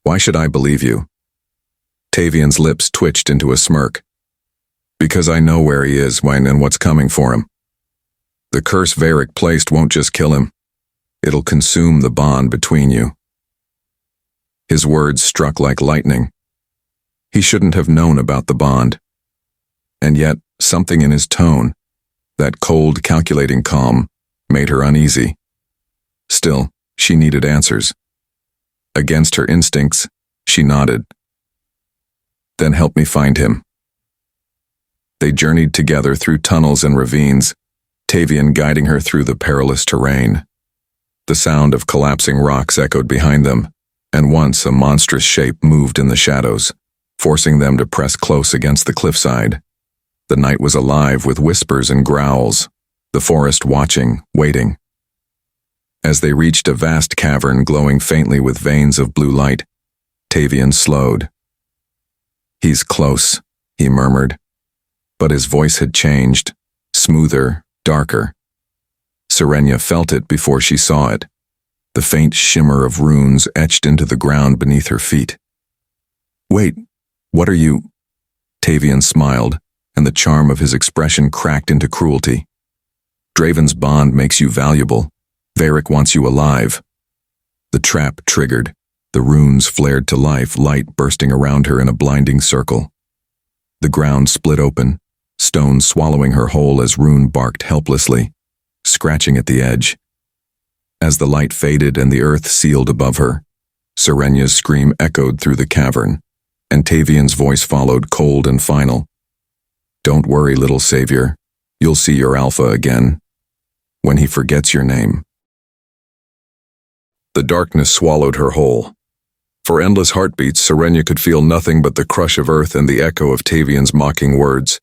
Why should I believe you?" Tavian's lips twitched into a smirk. "Because I know where he is when and what's coming for him. The curse Varric placed won't just kill him. It'll consume the bond between you." His words struck like lightning. He shouldn't have known about the bond. And yet, something in his tone, that cold, calculating calm, made her uneasy. Still, she needed answers. Against her instincts, she nodded. "Then help me find him." They journeyed together through tunnels and ravines, Tavian guiding her through the perilous terrain. The sound of collapsing rocks echoed behind them, and once a monstrous shape moved in the shadows, forcing them to press close against the cliffside. The night was alive with whispers and growls, the forest watching, waiting. As they reached a vast cavern glowing faintly with veins of blue light, Tavian slowed. "He's close," he murmured, but his voice had changed, smoother, darker. Serenia felt it before she saw it, the faint shimmer of runes etched into the ground beneath her feet. "Wait, what are you?" Tavian smiled, and the charm of his expression cracked into cruelty. "Draven's bond makes you valuable. Varric wants you alive." The trap triggered. The runes flared to life, light bursting around her in a blinding circle. The ground split open, stone swallowing her whole as Rune barked helplessly, scratching at the edge. As the light faded and the earth sealed above her, Serenia's scream echoed through the cavern, and Tavian's voice followed, cold and final. "Don't worry, little savior. You'll see your alpha again. When he forgets your name." The darkness swallowed her whole. For endless heartbeats, Serenia could feel nothing but the crush of earth and the echo of Tavian's mocking words.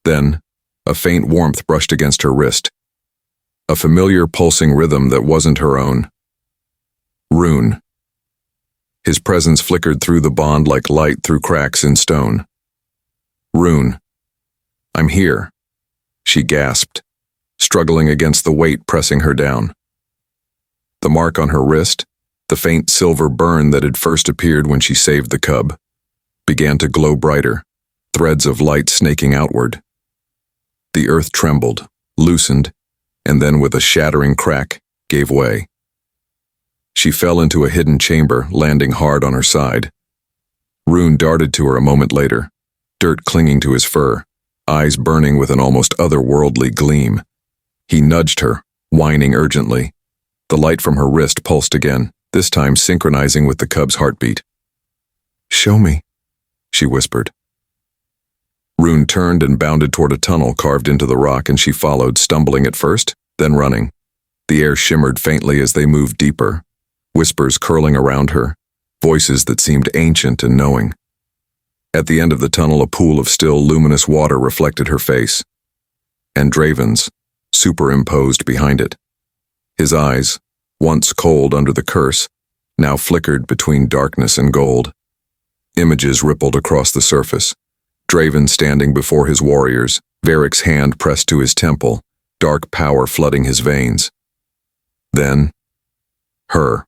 Then, a faint warmth brushed against her wrist. A familiar pulsing rhythm that wasn't her own. Rune. His presence flickered through the bond like light through cracks in stone. "Rune. I'm here," she gasped, struggling against the weight pressing her down. The mark on her wrist, the faint silver burn that had first appeared when she saved the cub, began to glow brighter, threads of light snaking outward. The earth trembled, loosened, and then with a shattering crack, gave way. She fell into a hidden chamber, landing hard on her side. Rune darted to her a moment later, dirt clinging to his fur, eyes burning with an almost otherworldly gleam. He nudged her, whining urgently. The light from her wrist pulsed again, this time synchronizing with the cub's heartbeat. "Show me," she whispered. Rune turned and bounded toward a tunnel carved into the rock, and she followed, stumbling at first, then running. The air shimmered faintly as they moved deeper, whispers curling around her, voices that seemed ancient and knowing. At the end of the tunnel, a pool of still, luminous water reflected her face, and Draven's, superimposed behind it. His eyes, once cold under the curse, now flickered between darkness and gold. Images rippled across the surface. Draven standing before his warriors, Varric's hand pressed to his temple, dark power flooding his veins. Then, her.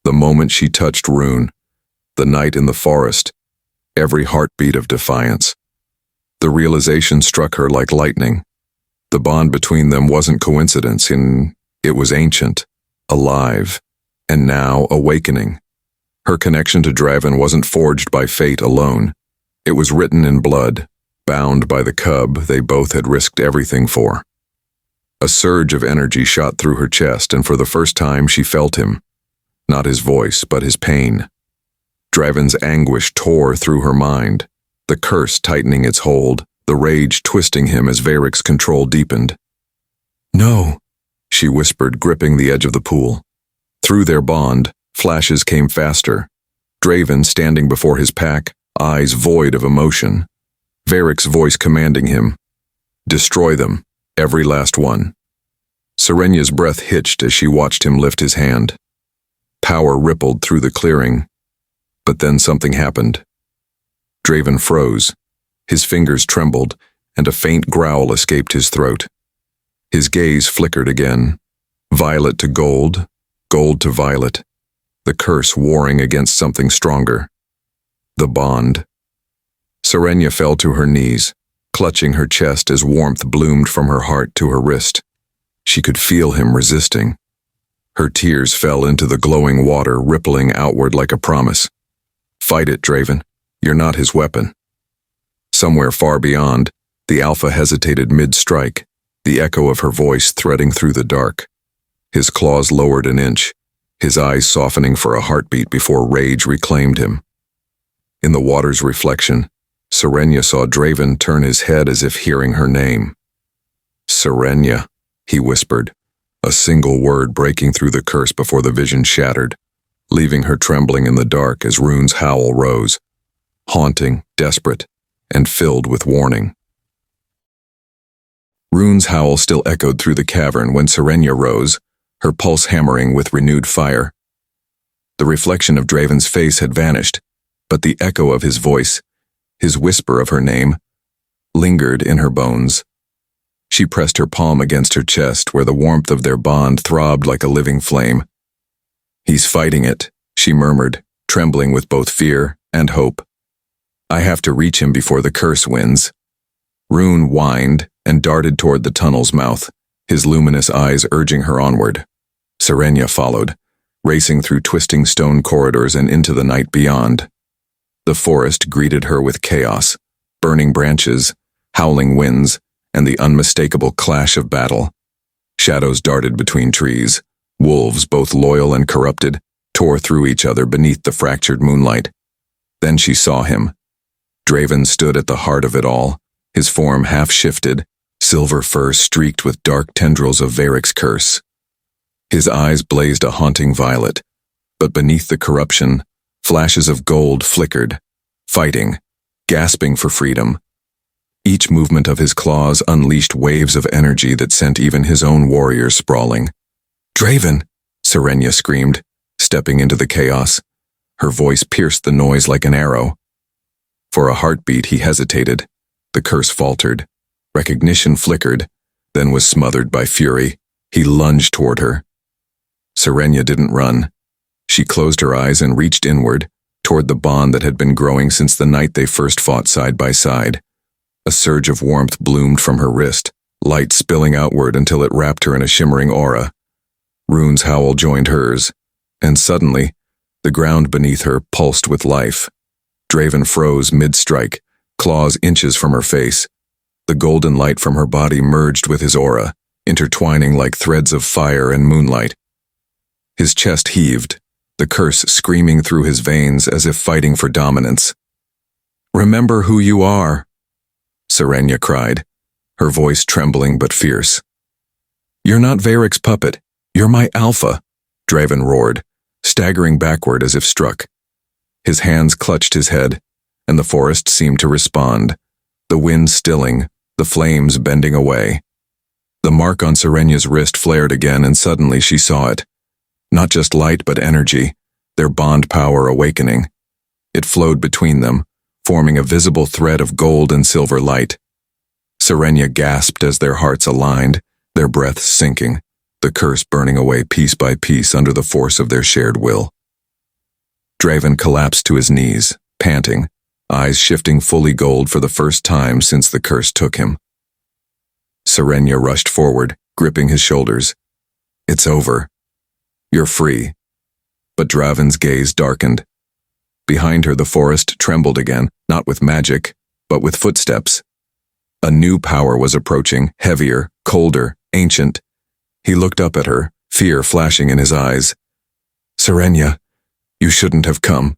The moment she touched Rune, the night in the forest, every heartbeat of defiance. The realization struck her like lightning. The bond between them wasn't coincidence, it was ancient, alive, and now awakening. Her connection to Draven wasn't forged by fate alone. It was written in blood, bound by the cub they both had risked everything for. A surge of energy shot through her chest, and for the first time she felt him. Not his voice, but his pain. Draven's anguish tore through her mind, the curse tightening its hold, the rage twisting him as Varric's control deepened. "No," she whispered, gripping the edge of the pool. Through their bond, flashes came faster. Draven standing before his pack, eyes void of emotion. Varric's voice commanding him, "Destroy them, every last one." Serenya's breath hitched as she watched him lift his hand. Power rippled through the clearing, but then something happened. Draven froze. His fingers trembled, and a faint growl escaped his throat. His gaze flickered again, violet to gold, gold to violet, the curse warring against something stronger. The bond. Serenya fell to her knees, clutching her chest as warmth bloomed from her heart to her wrist. She could feel him resisting. Her tears fell into the glowing water, rippling outward like a promise. "Fight it, Draven. You're not his weapon." Somewhere far beyond, the Alpha hesitated mid-strike, the echo of her voice threading through the dark. His claws lowered an inch, his eyes softening for a heartbeat before rage reclaimed him. In the water's reflection, Serenya saw Draven turn his head as if hearing her name. "Serenya," he whispered, a single word breaking through the curse before the vision shattered, leaving her trembling in the dark as Rune's howl rose, haunting, desperate, and filled with warning. Rune's howl still echoed through the cavern when Serenya rose, her pulse hammering with renewed fire. The reflection of Draven's face had vanished, but the echo of his voice, his whisper of her name, lingered in her bones. She pressed her palm against her chest where the warmth of their bond throbbed like a living flame. "He's fighting it," she murmured, trembling with both fear and hope. "I have to reach him before the curse wins." Rune whined and darted toward the tunnel's mouth, his luminous eyes urging her onward. Serenya followed, racing through twisting stone corridors and into the night beyond. The forest greeted her with chaos, burning branches, howling winds, and the unmistakable clash of battle. Shadows darted between trees. Wolves, both loyal and corrupted, tore through each other beneath the fractured moonlight. Then she saw him. Draven stood at the heart of it all, his form half-shifted, silver fur streaked with dark tendrils of Varric's curse. His eyes blazed a haunting violet, but beneath the corruption, flashes of gold flickered, fighting, gasping for freedom. Each movement of his claws unleashed waves of energy that sent even his own warriors sprawling. "Draven!" Serenya screamed, stepping into the chaos. Her voice pierced the noise like an arrow. For a heartbeat he hesitated. The curse faltered. Recognition flickered, then was smothered by fury. He lunged toward her. Serenya didn't run. She closed her eyes and reached inward, toward the bond that had been growing since the night they first fought side by side. A surge of warmth bloomed from her wrist, light spilling outward until it wrapped her in a shimmering aura. Rune's howl joined hers, and suddenly, the ground beneath her pulsed with life. Draven froze mid-strike, claws inches from her face. The golden light from her body merged with his aura, intertwining like threads of fire and moonlight. His chest heaved, the curse screaming through his veins as if fighting for dominance. "Remember who you are," Serenya cried, her voice trembling but fierce. "You're not Varric's puppet. You're my Alpha," Draven roared, staggering backward as if struck. His hands clutched his head, and the forest seemed to respond, the wind stilling, the flames bending away. The mark on Serenya's wrist flared again, and suddenly she saw it. Not just light but energy, their bond power awakening. It flowed between them, forming a visible thread of gold and silver light. Serenya gasped as their hearts aligned, their breaths sinking, the curse burning away piece by piece under the force of their shared will. Draven collapsed to his knees, panting, eyes shifting fully gold for the first time since the curse took him. Serenya rushed forward, gripping his shoulders. "It's over. You're free." But Draven's gaze darkened. Behind her the forest trembled again, not with magic, but with footsteps, A new power was approaching, heavier, colder, ancient. He looked up at her, fear flashing in his eyes. "Serenia, you shouldn't have come."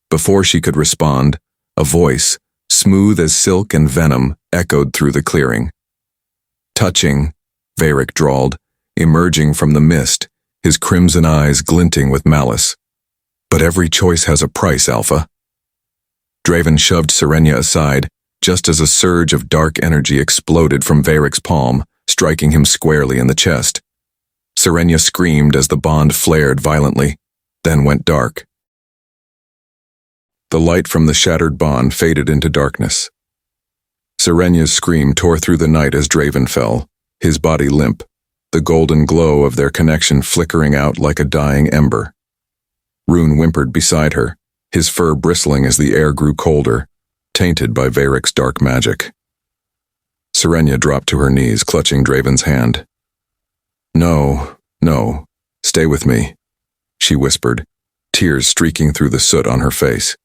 Before she could respond, a voice, smooth as silk and venom, echoed through the clearing. "Touching," Varric drawled, emerging from the mist, his crimson eyes glinting with malice. "But every choice has a price, Alpha." Draven shoved Serenia aside, just as a surge of dark energy exploded from Varric's palm, striking him squarely in the chest. Serenia screamed as the bond flared violently, then went dark. The light from the shattered bond faded into darkness. Serenia's scream tore through the night as Draven fell, his body limp, the golden glow of their connection flickering out like a dying ember. Rune whimpered beside her, his fur bristling as the air grew colder, tainted by Varric's dark magic. Serenia dropped to her knees, clutching Draven's hand. No, stay with me," she whispered, tears streaking through the soot on her face.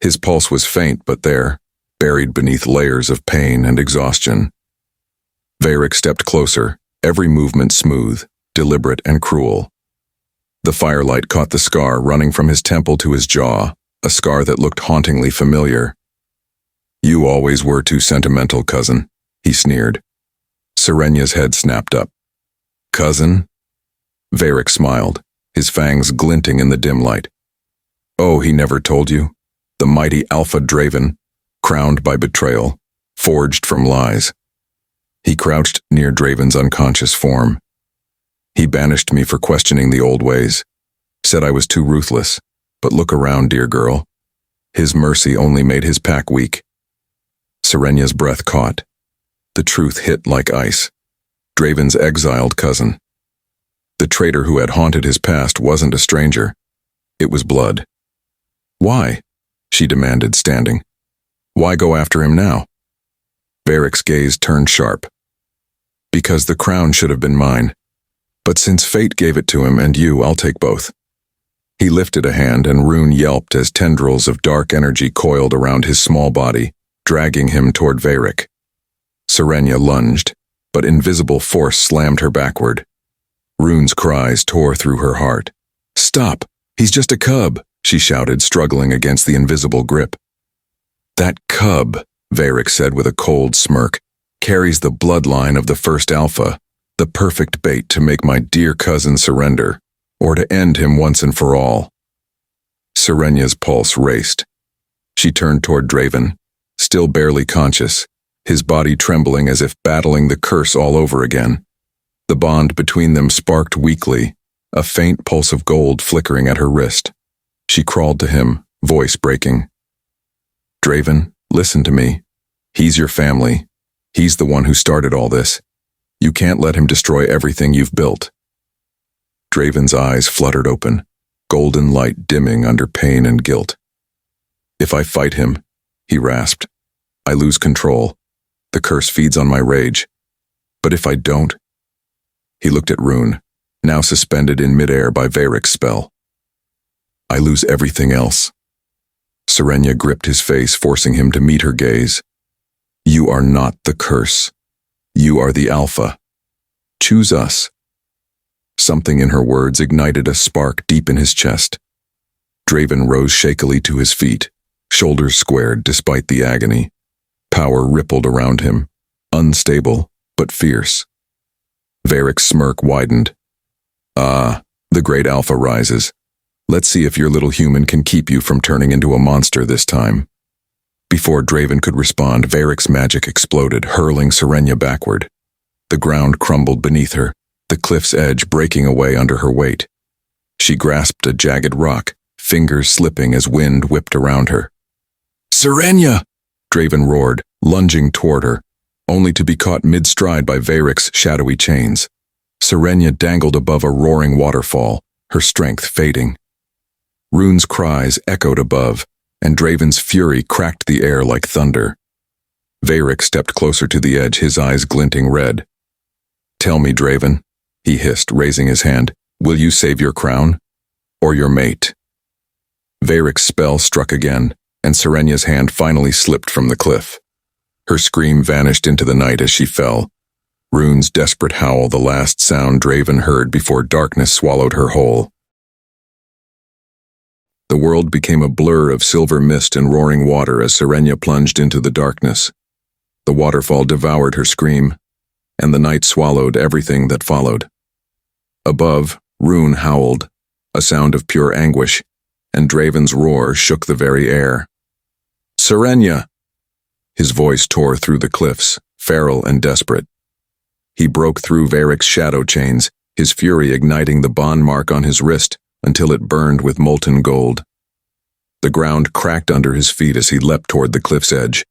His pulse was faint but there, buried beneath layers of pain and exhaustion. Varric stepped closer, every movement smooth, deliberate and cruel. The firelight caught the scar running from his temple to his jaw, a scar that looked hauntingly familiar. "You always were too sentimental, cousin," he sneered. Serenia's head snapped up. "Cousin?" Varric smiled, his fangs glinting in the dim light. "Oh, he never told you? The mighty Alpha Draven, crowned by betrayal, forged from lies." He crouched near Draven's unconscious form. "He banished me for questioning the old ways, said I was too ruthless, but look around, dear girl. His mercy only made his pack weak." Serenia's breath caught. The truth hit like ice. Draven's exiled cousin. The traitor who had haunted his past wasn't a stranger. It was blood. "Why?" she demanded, standing. "Why go after him now?" Varric's gaze turned sharp. "Because the crown should have been mine. But since fate gave it to him and you, I'll take both." He lifted a hand and Rune yelped as tendrils of dark energy coiled around his small body, dragging him toward Varric. Serenia lunged, but invisible force slammed her backward. Rune's cries tore through her heart. "Stop! He's just a cub!" she shouted, struggling against the invisible grip. "That cub," Varric said with a cold smirk, "carries the bloodline of the first Alpha, the perfect bait to make my dear cousin surrender, or to end him once and for all." Serenia's pulse raced. She turned toward Draven, still barely conscious, his body trembling as if battling the curse all over again. The bond between them sparked weakly, a faint pulse of gold flickering at her wrist. She crawled to him, voice breaking. "Draven, listen to me. He's your family. He's the one who started all this. You can't let him destroy everything you've built." Draven's eyes fluttered open, golden light dimming under pain and guilt. "If I fight him," he rasped, "I lose control. The curse feeds on my rage. But if I don't..." He looked at Rune, now suspended in midair by Varric's spell. "I lose everything else." Serenia gripped his face, forcing him to meet her gaze. "You are not the curse. You are the Alpha. Choose us." Something in her words ignited a spark deep in his chest. Draven rose shakily to his feet, shoulders squared despite the agony. Power rippled around him, unstable but fierce. Varric's smirk widened. "Ah, the great Alpha rises. Let's see if your little human can keep you from turning into a monster this time." Before Draven could respond, Varric's magic exploded, hurling Serenia backward. The ground crumbled beneath her, the cliff's edge breaking away under her weight. She grasped a jagged rock, fingers slipping as wind whipped around her. "Serenia!" Draven roared, lunging toward her, only to be caught mid-stride by Varric's shadowy chains. Serenia dangled above a roaring waterfall, her strength fading. Rune's cries echoed above, and Draven's fury cracked the air like thunder. Varric stepped closer to the edge, his eyes glinting red. "Tell me, Draven," he hissed, raising his hand, "will you save your crown? Or your mate?" Varric's spell struck again, and Serenia's hand finally slipped from the cliff. Her scream vanished into the night as she fell. Rune's desperate howl, the last sound Draven heard before darkness swallowed her whole. The world became a blur of silver mist and roaring water as Serenia plunged into the darkness. The waterfall devoured her scream, and the night swallowed everything that followed. Above, Rune howled, a sound of pure anguish, and Draven's roar shook the very air. "Serenia!" His voice tore through the cliffs, feral and desperate. He broke through Varric's shadow chains, his fury igniting the bond mark on his wrist until it burned with molten gold. The ground cracked under his feet as he leapt toward the cliff's edge,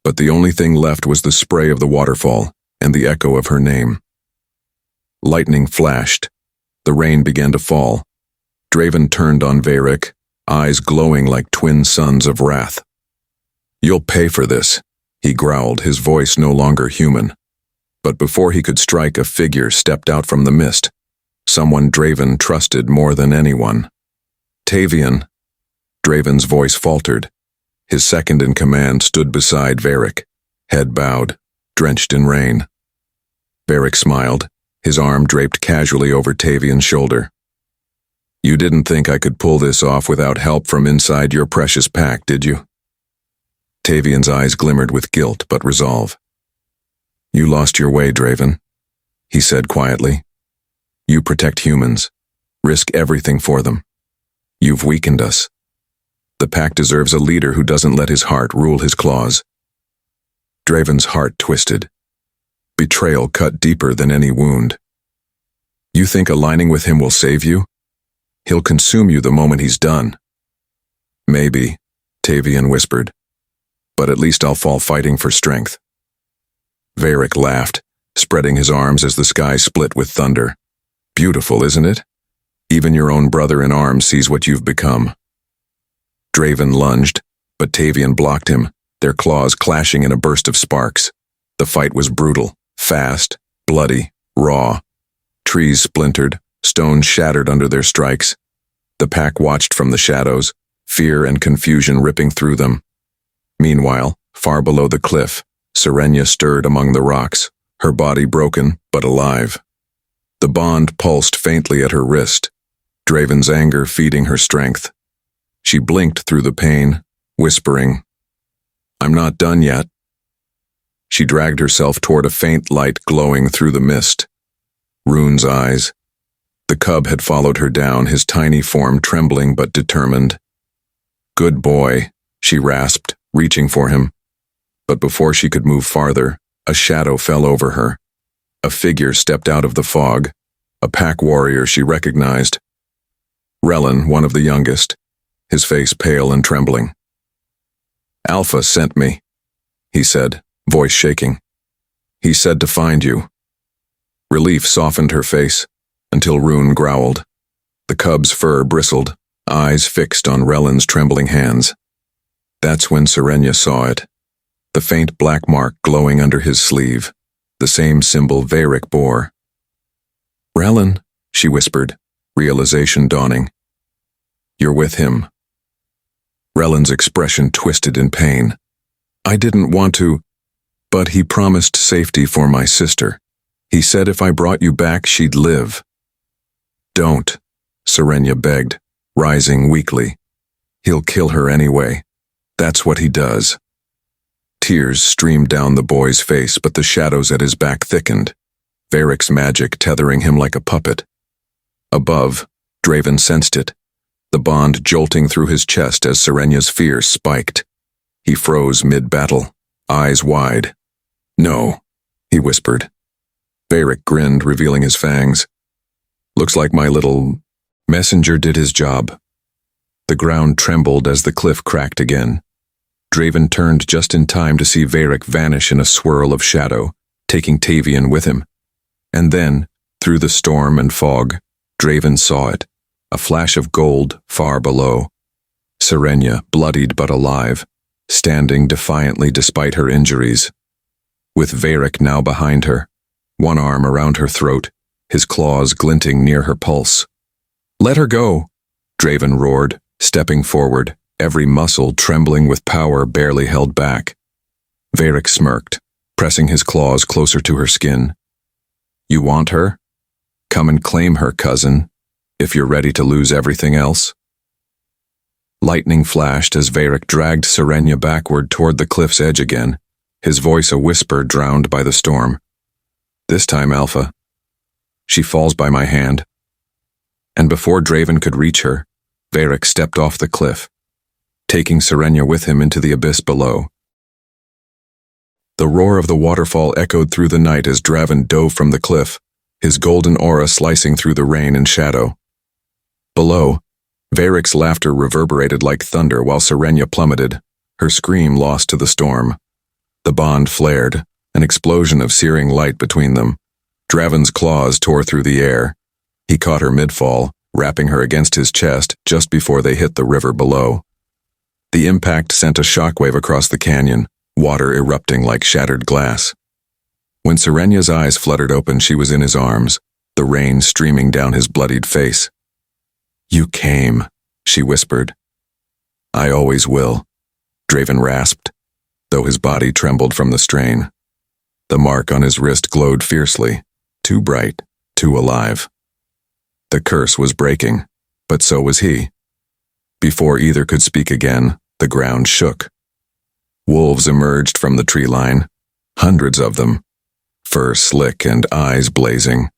but the only thing left was the spray of the waterfall and the echo of her name. Lightning flashed. The rain began to fall. Draven turned on Varric, eyes glowing like twin suns of wrath. "You'll pay for this," he growled, his voice no longer human. But before he could strike, a figure stepped out from the mist, someone Draven trusted more than anyone. "Tavian." Draven's voice faltered. His second in command stood beside Varric, head bowed, drenched in rain. Varric smiled, his arm draped casually over Tavian's shoulder. "You didn't think I could pull this off without help from inside your precious pack, did you?" Tavian's eyes glimmered with guilt but resolve. "You lost your way, Draven," he said quietly. "You protect humans, risk everything for them. You've weakened us. The pack deserves a leader who doesn't let his heart rule his claws." Draven's heart twisted. Betrayal cut deeper than any wound. "You think aligning with him will save you? He'll consume you the moment he's done." "Maybe," Tavian whispered, "but at least I'll fall fighting for strength." Varric laughed, spreading his arms as the sky split with thunder. "Beautiful, isn't it? Even your own brother in arms sees what you've become." Draven lunged, but Tavian blocked him, their claws clashing in a burst of sparks. The fight was brutal, fast, bloody, raw. Trees splintered, stones shattered under their strikes. The pack watched from the shadows, fear and confusion ripping through them. Meanwhile, far below the cliff, Serenia stirred among the rocks, her body broken but alive. The bond pulsed faintly at her wrist, Draven's anger feeding her strength. She blinked through the pain, whispering, "I'm not done yet." She dragged herself toward a faint light glowing through the mist. Rune's eyes. The cub had followed her down, his tiny form trembling but determined. "Good boy," she rasped, reaching for him. But before she could move farther, a shadow fell over her. A figure stepped out of the fog, a pack warrior she recognized. Relin, one of the youngest, his face pale and trembling. "Alpha sent me," he said, voice shaking. "He said to find you." Relief softened her face, until Rune growled. The cub's fur bristled, eyes fixed on Relin's trembling hands. That's when Serenia saw it. The faint black mark glowing under his sleeve, the same symbol Varric bore. "Relin," she whispered, realization dawning. "You're with him." Relin's expression twisted in pain. "I didn't want to, but he promised safety for my sister. He said if I brought you back, she'd live." "Don't," Serenia begged, rising weakly. "He'll kill her anyway. That's what he does." Tears streamed down the boy's face, but the shadows at his back thickened, Varric's magic tethering him like a puppet. Above, Draven sensed it, the bond jolting through his chest as Serenia's fear spiked. He froze mid-battle, eyes wide. "No," he whispered. Varric grinned, revealing his fangs. "Looks like my little messenger did his job." The ground trembled as the cliff cracked again. Draven turned just in time to see Varric vanish in a swirl of shadow, taking Tavian with him. And then, through the storm and fog, Draven saw it, a flash of gold far below. Serenia, bloodied but alive, standing defiantly despite her injuries. With Varric now behind her, one arm around her throat, his claws glinting near her pulse. "Let her go," Draven roared, stepping forward, every muscle trembling with power barely held back. Varric smirked, pressing his claws closer to her skin. You want her? Come and claim her, cousin, if you're ready to lose everything else. Lightning flashed as Varric dragged Serenia backward toward the cliff's edge again, his voice a whisper drowned by the storm. This time, Alpha. She falls by my hand. And before Draven could reach her, Varric stepped off the cliff, taking Serenia with him into the abyss below. The roar of the waterfall echoed through the night as Draven dove from the cliff, his golden aura slicing through the rain and shadow. Below, Varric's laughter reverberated like thunder while Serenia plummeted, her scream lost to the storm. The bond flared, an explosion of searing light between them. Draven's claws tore through the air. He caught her mid-fall, wrapping her against his chest just before they hit the river below. The impact sent a shockwave across the canyon, water erupting like shattered glass. When Serenia's eyes fluttered open, she was in his arms, the rain streaming down his bloodied face. You came, she whispered. I always will, Draven rasped, though his body trembled from the strain. The mark on his wrist glowed fiercely, too bright, too alive. The curse was breaking, but so was he. Before either could speak again, the ground shook. Wolves emerged from the tree line, hundreds of them, fur slick and eyes blazing.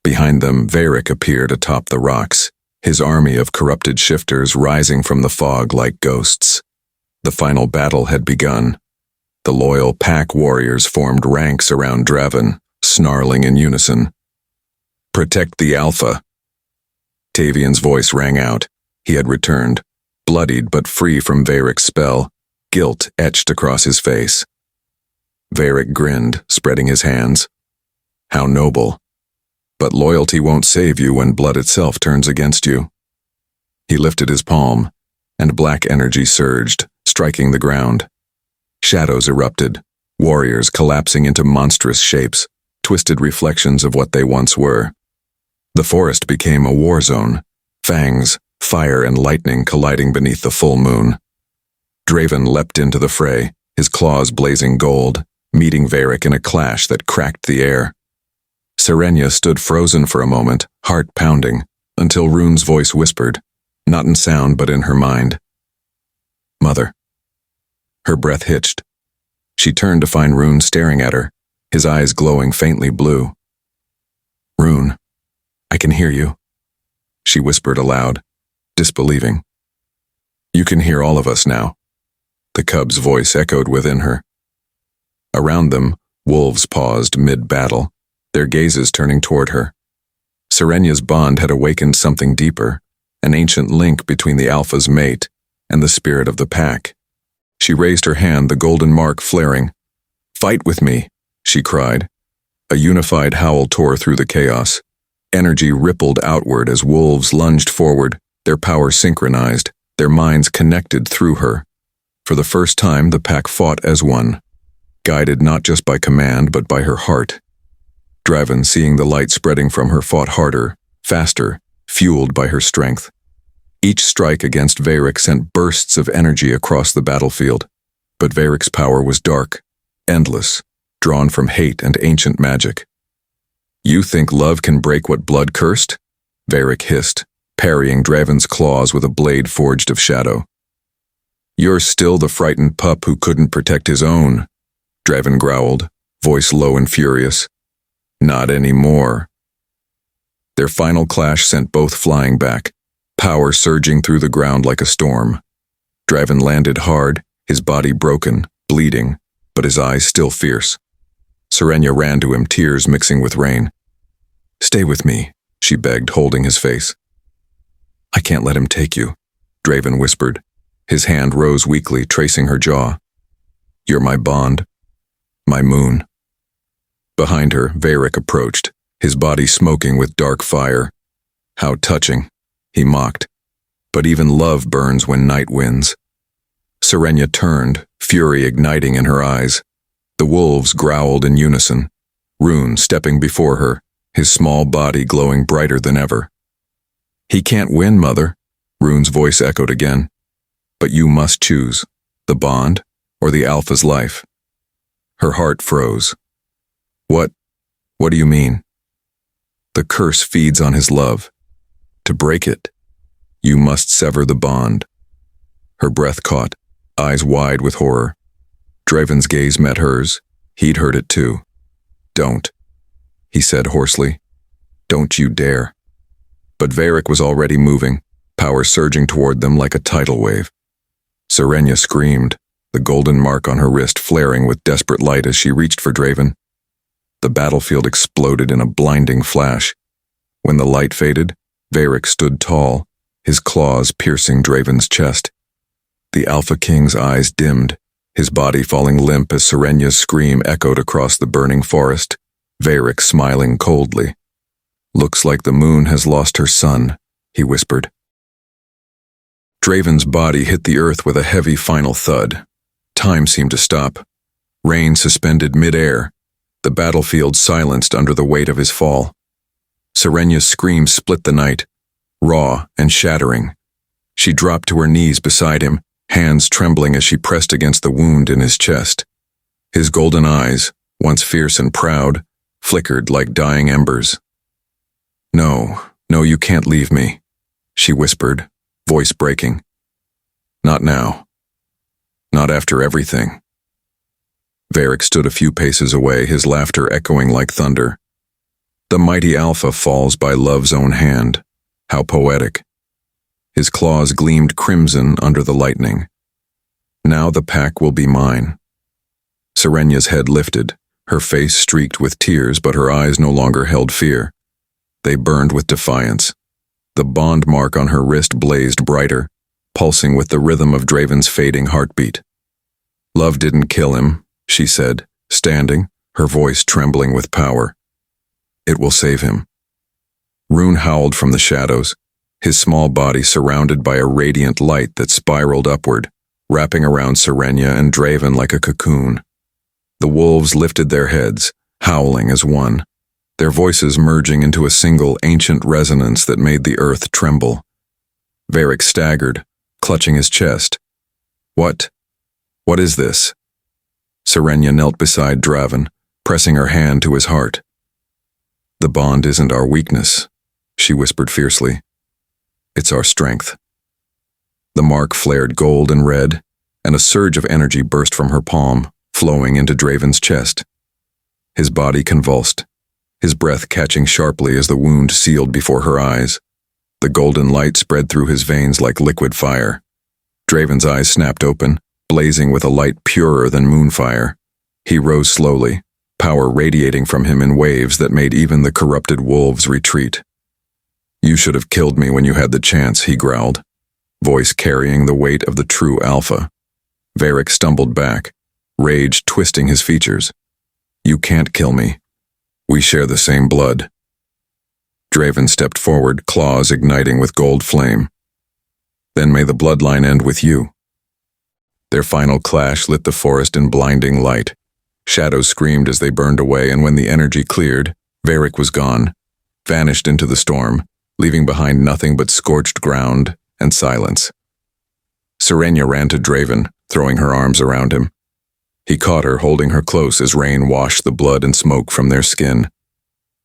Behind them, Varric appeared atop the rocks, his army of corrupted shifters rising from the fog like ghosts. The final battle had begun. The loyal pack warriors formed ranks around Draven, snarling in unison. Protect the Alpha. Tavian's voice rang out. He had returned, bloodied but free from Varric's spell, guilt etched across his face. Varric grinned, spreading his hands. How noble. But loyalty won't save you when blood itself turns against you. He lifted his palm, and black energy surged, striking the ground. Shadows erupted, warriors collapsing into monstrous shapes, twisted reflections of what they once were. The forest became a war zone, fangs, fire and lightning colliding beneath the full moon. Draven leapt into the fray, his claws blazing gold, meeting Varric in a clash that cracked the air. Serenia stood frozen for a moment, heart pounding, until Rune's voice whispered, not in sound but in her mind. Mother. Her breath hitched. She turned to find Rune staring at her, his eyes glowing faintly blue. Rune, I can hear you, she whispered aloud, disbelieving. You can hear all of us now. The cub's voice echoed within her. Around them, wolves paused mid-battle, their gazes turning toward her. Serenia's bond had awakened something deeper, an ancient link between the Alpha's mate and the spirit of the pack. She raised her hand, the golden mark flaring. Fight with me, she cried. A unified howl tore through the chaos. Energy rippled outward as wolves lunged forward, their power synchronized, their minds connected through her. For the first time, the pack fought as one, guided not just by command but by her heart. Draven, seeing the light spreading from her, fought harder, faster, fueled by her strength. Each strike against Varric sent bursts of energy across the battlefield, but Varric's power was dark, endless, drawn from hate and ancient magic. You think love can break what blood cursed? Varric hissed, parrying Draven's claws with a blade forged of shadow. You're still the frightened pup who couldn't protect his own, Draven growled, voice low and furious. Not anymore. Their final clash sent both flying back, power surging through the ground like a storm. Draven landed hard, his body broken, bleeding, but his eyes still fierce. Serenia ran to him, tears mixing with rain. Stay with me, she begged, holding his face. I can't let him take you, Draven whispered. His hand rose weakly, tracing her jaw. You're my bond, my moon. Behind her, Varric approached, his body smoking with dark fire. How touching, he mocked. But even love burns when night wins. Serenia turned, fury igniting in her eyes. The wolves growled in unison, Rune stepping before her, his small body glowing brighter than ever. He can't win, Mother, Rune's voice echoed again. But you must choose, the bond or the Alpha's life. Her heart froze. What do you mean? The curse feeds on his love. To break it, you must sever the bond. Her breath caught, eyes wide with horror. Draven's gaze met hers. He'd heard it too. Don't, he said hoarsely. Don't you dare. But Varric was already moving, power surging toward them like a tidal wave. Serenia screamed, the golden mark on her wrist flaring with desperate light as she reached for Draven. The battlefield exploded in a blinding flash. When the light faded, Varric stood tall, his claws piercing Draven's chest. The Alpha King's eyes dimmed, his body falling limp as Serenia's scream echoed across the burning forest, Varric smiling coldly. Looks like the moon has lost her son, he whispered. Draven's body hit the earth with a heavy final thud. Time seemed to stop. Rain suspended mid-air, the battlefield silenced under the weight of his fall. Serenia's scream split the night, raw and shattering. She dropped to her knees beside him, hands trembling as she pressed against the wound in his chest. His golden eyes, once fierce and proud, flickered like dying embers. No, you can't leave me, she whispered, voice breaking. Not now. Not after everything. Varric stood a few paces away, his laughter echoing like thunder. The mighty Alpha falls by love's own hand. How poetic. His claws gleamed crimson under the lightning. Now the pack will be mine. Serenia's head lifted, her face streaked with tears, but her eyes no longer held fear. They burned with defiance. The bond mark on her wrist blazed brighter, pulsing with the rhythm of Draven's fading heartbeat. Love didn't kill him, she said, standing, her voice trembling with power. It will save him. Rune howled from the shadows, his small body surrounded by a radiant light that spiraled upward, wrapping around Serenia and Draven like a cocoon. The wolves lifted their heads, howling as one, their voices merging into a single ancient resonance that made the earth tremble. Varric staggered, clutching his chest. What is this? Serenia knelt beside Draven, pressing her hand to his heart. The bond isn't our weakness, she whispered fiercely. It's our strength. The mark flared gold and red, and a surge of energy burst from her palm, flowing into Draven's chest. His body convulsed, his breath catching sharply as the wound sealed before her eyes. The golden light spread through his veins like liquid fire. Draven's eyes snapped open, blazing with a light purer than moonfire. He rose slowly, power radiating from him in waves that made even the corrupted wolves retreat. You should have killed me when you had the chance, he growled, voice carrying the weight of the true Alpha. Varric stumbled back, rage twisting his features. You can't kill me. We share the same blood. Draven stepped forward, claws igniting with gold flame. Then may the bloodline end with you. Their final clash lit the forest in blinding light. Shadows screamed as they burned away, and when the energy cleared, Varric was gone, vanished into the storm, leaving behind nothing but scorched ground and silence. Serenia ran to Draven, throwing her arms around him. He caught her, holding her close as rain washed the blood and smoke from their skin.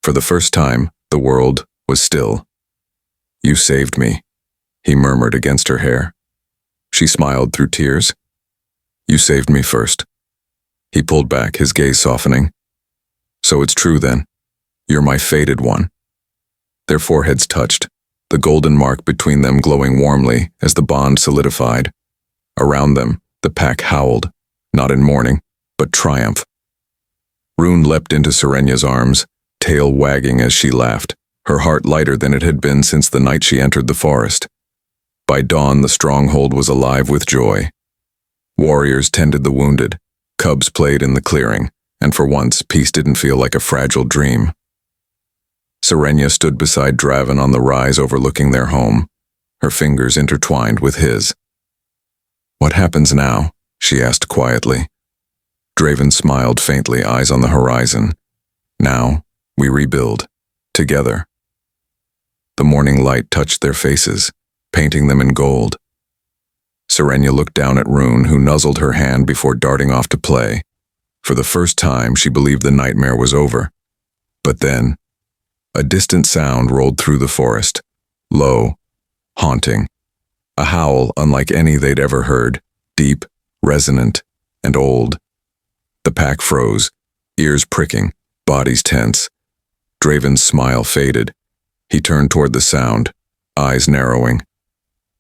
For the first time, the world was still. You saved me, he murmured against her hair. She smiled through tears. You saved me first. He pulled back, his gaze softening. So it's true then. You're my fated one. Their foreheads touched, the golden mark between them glowing warmly as the bond solidified. Around them, the pack howled, not in mourning, but triumph. Rune leapt into Serenia's arms, tail wagging as she laughed, her heart lighter than it had been since the night she entered the forest. By dawn, the stronghold was alive with joy. Warriors tended the wounded, cubs played in the clearing, and for once, peace didn't feel like a fragile dream. Serenia stood beside Draven on the rise overlooking their home, her fingers intertwined with his. What happens now? She asked quietly. Draven smiled faintly, eyes on the horizon. Now, we rebuild, together. The morning light touched their faces, painting them in gold. Serenia looked down at Rune, who nuzzled her hand before darting off to play. For the first time, she believed the nightmare was over. But then, a distant sound rolled through the forest. Low, haunting. A howl unlike any they'd ever heard, deep, resonant, and old. The pack froze, ears pricking, bodies tense. Draven's smile faded. He turned toward the sound, eyes narrowing.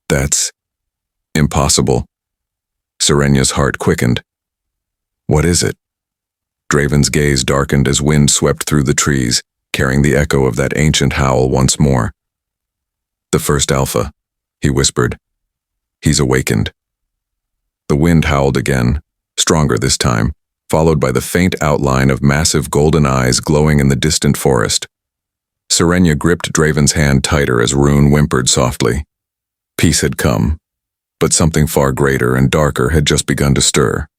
That's impossible. Serenia's heart quickened. What is it? Draven's gaze darkened as wind swept through the trees, carrying the echo of that ancient howl once more. The first alpha, he whispered. He's awakened. The wind howled again, stronger this time, followed by the faint outline of massive golden eyes glowing in the distant forest. Serenia gripped Draven's hand tighter as Rune whimpered softly. Peace had come, but something far greater and darker had just begun to stir.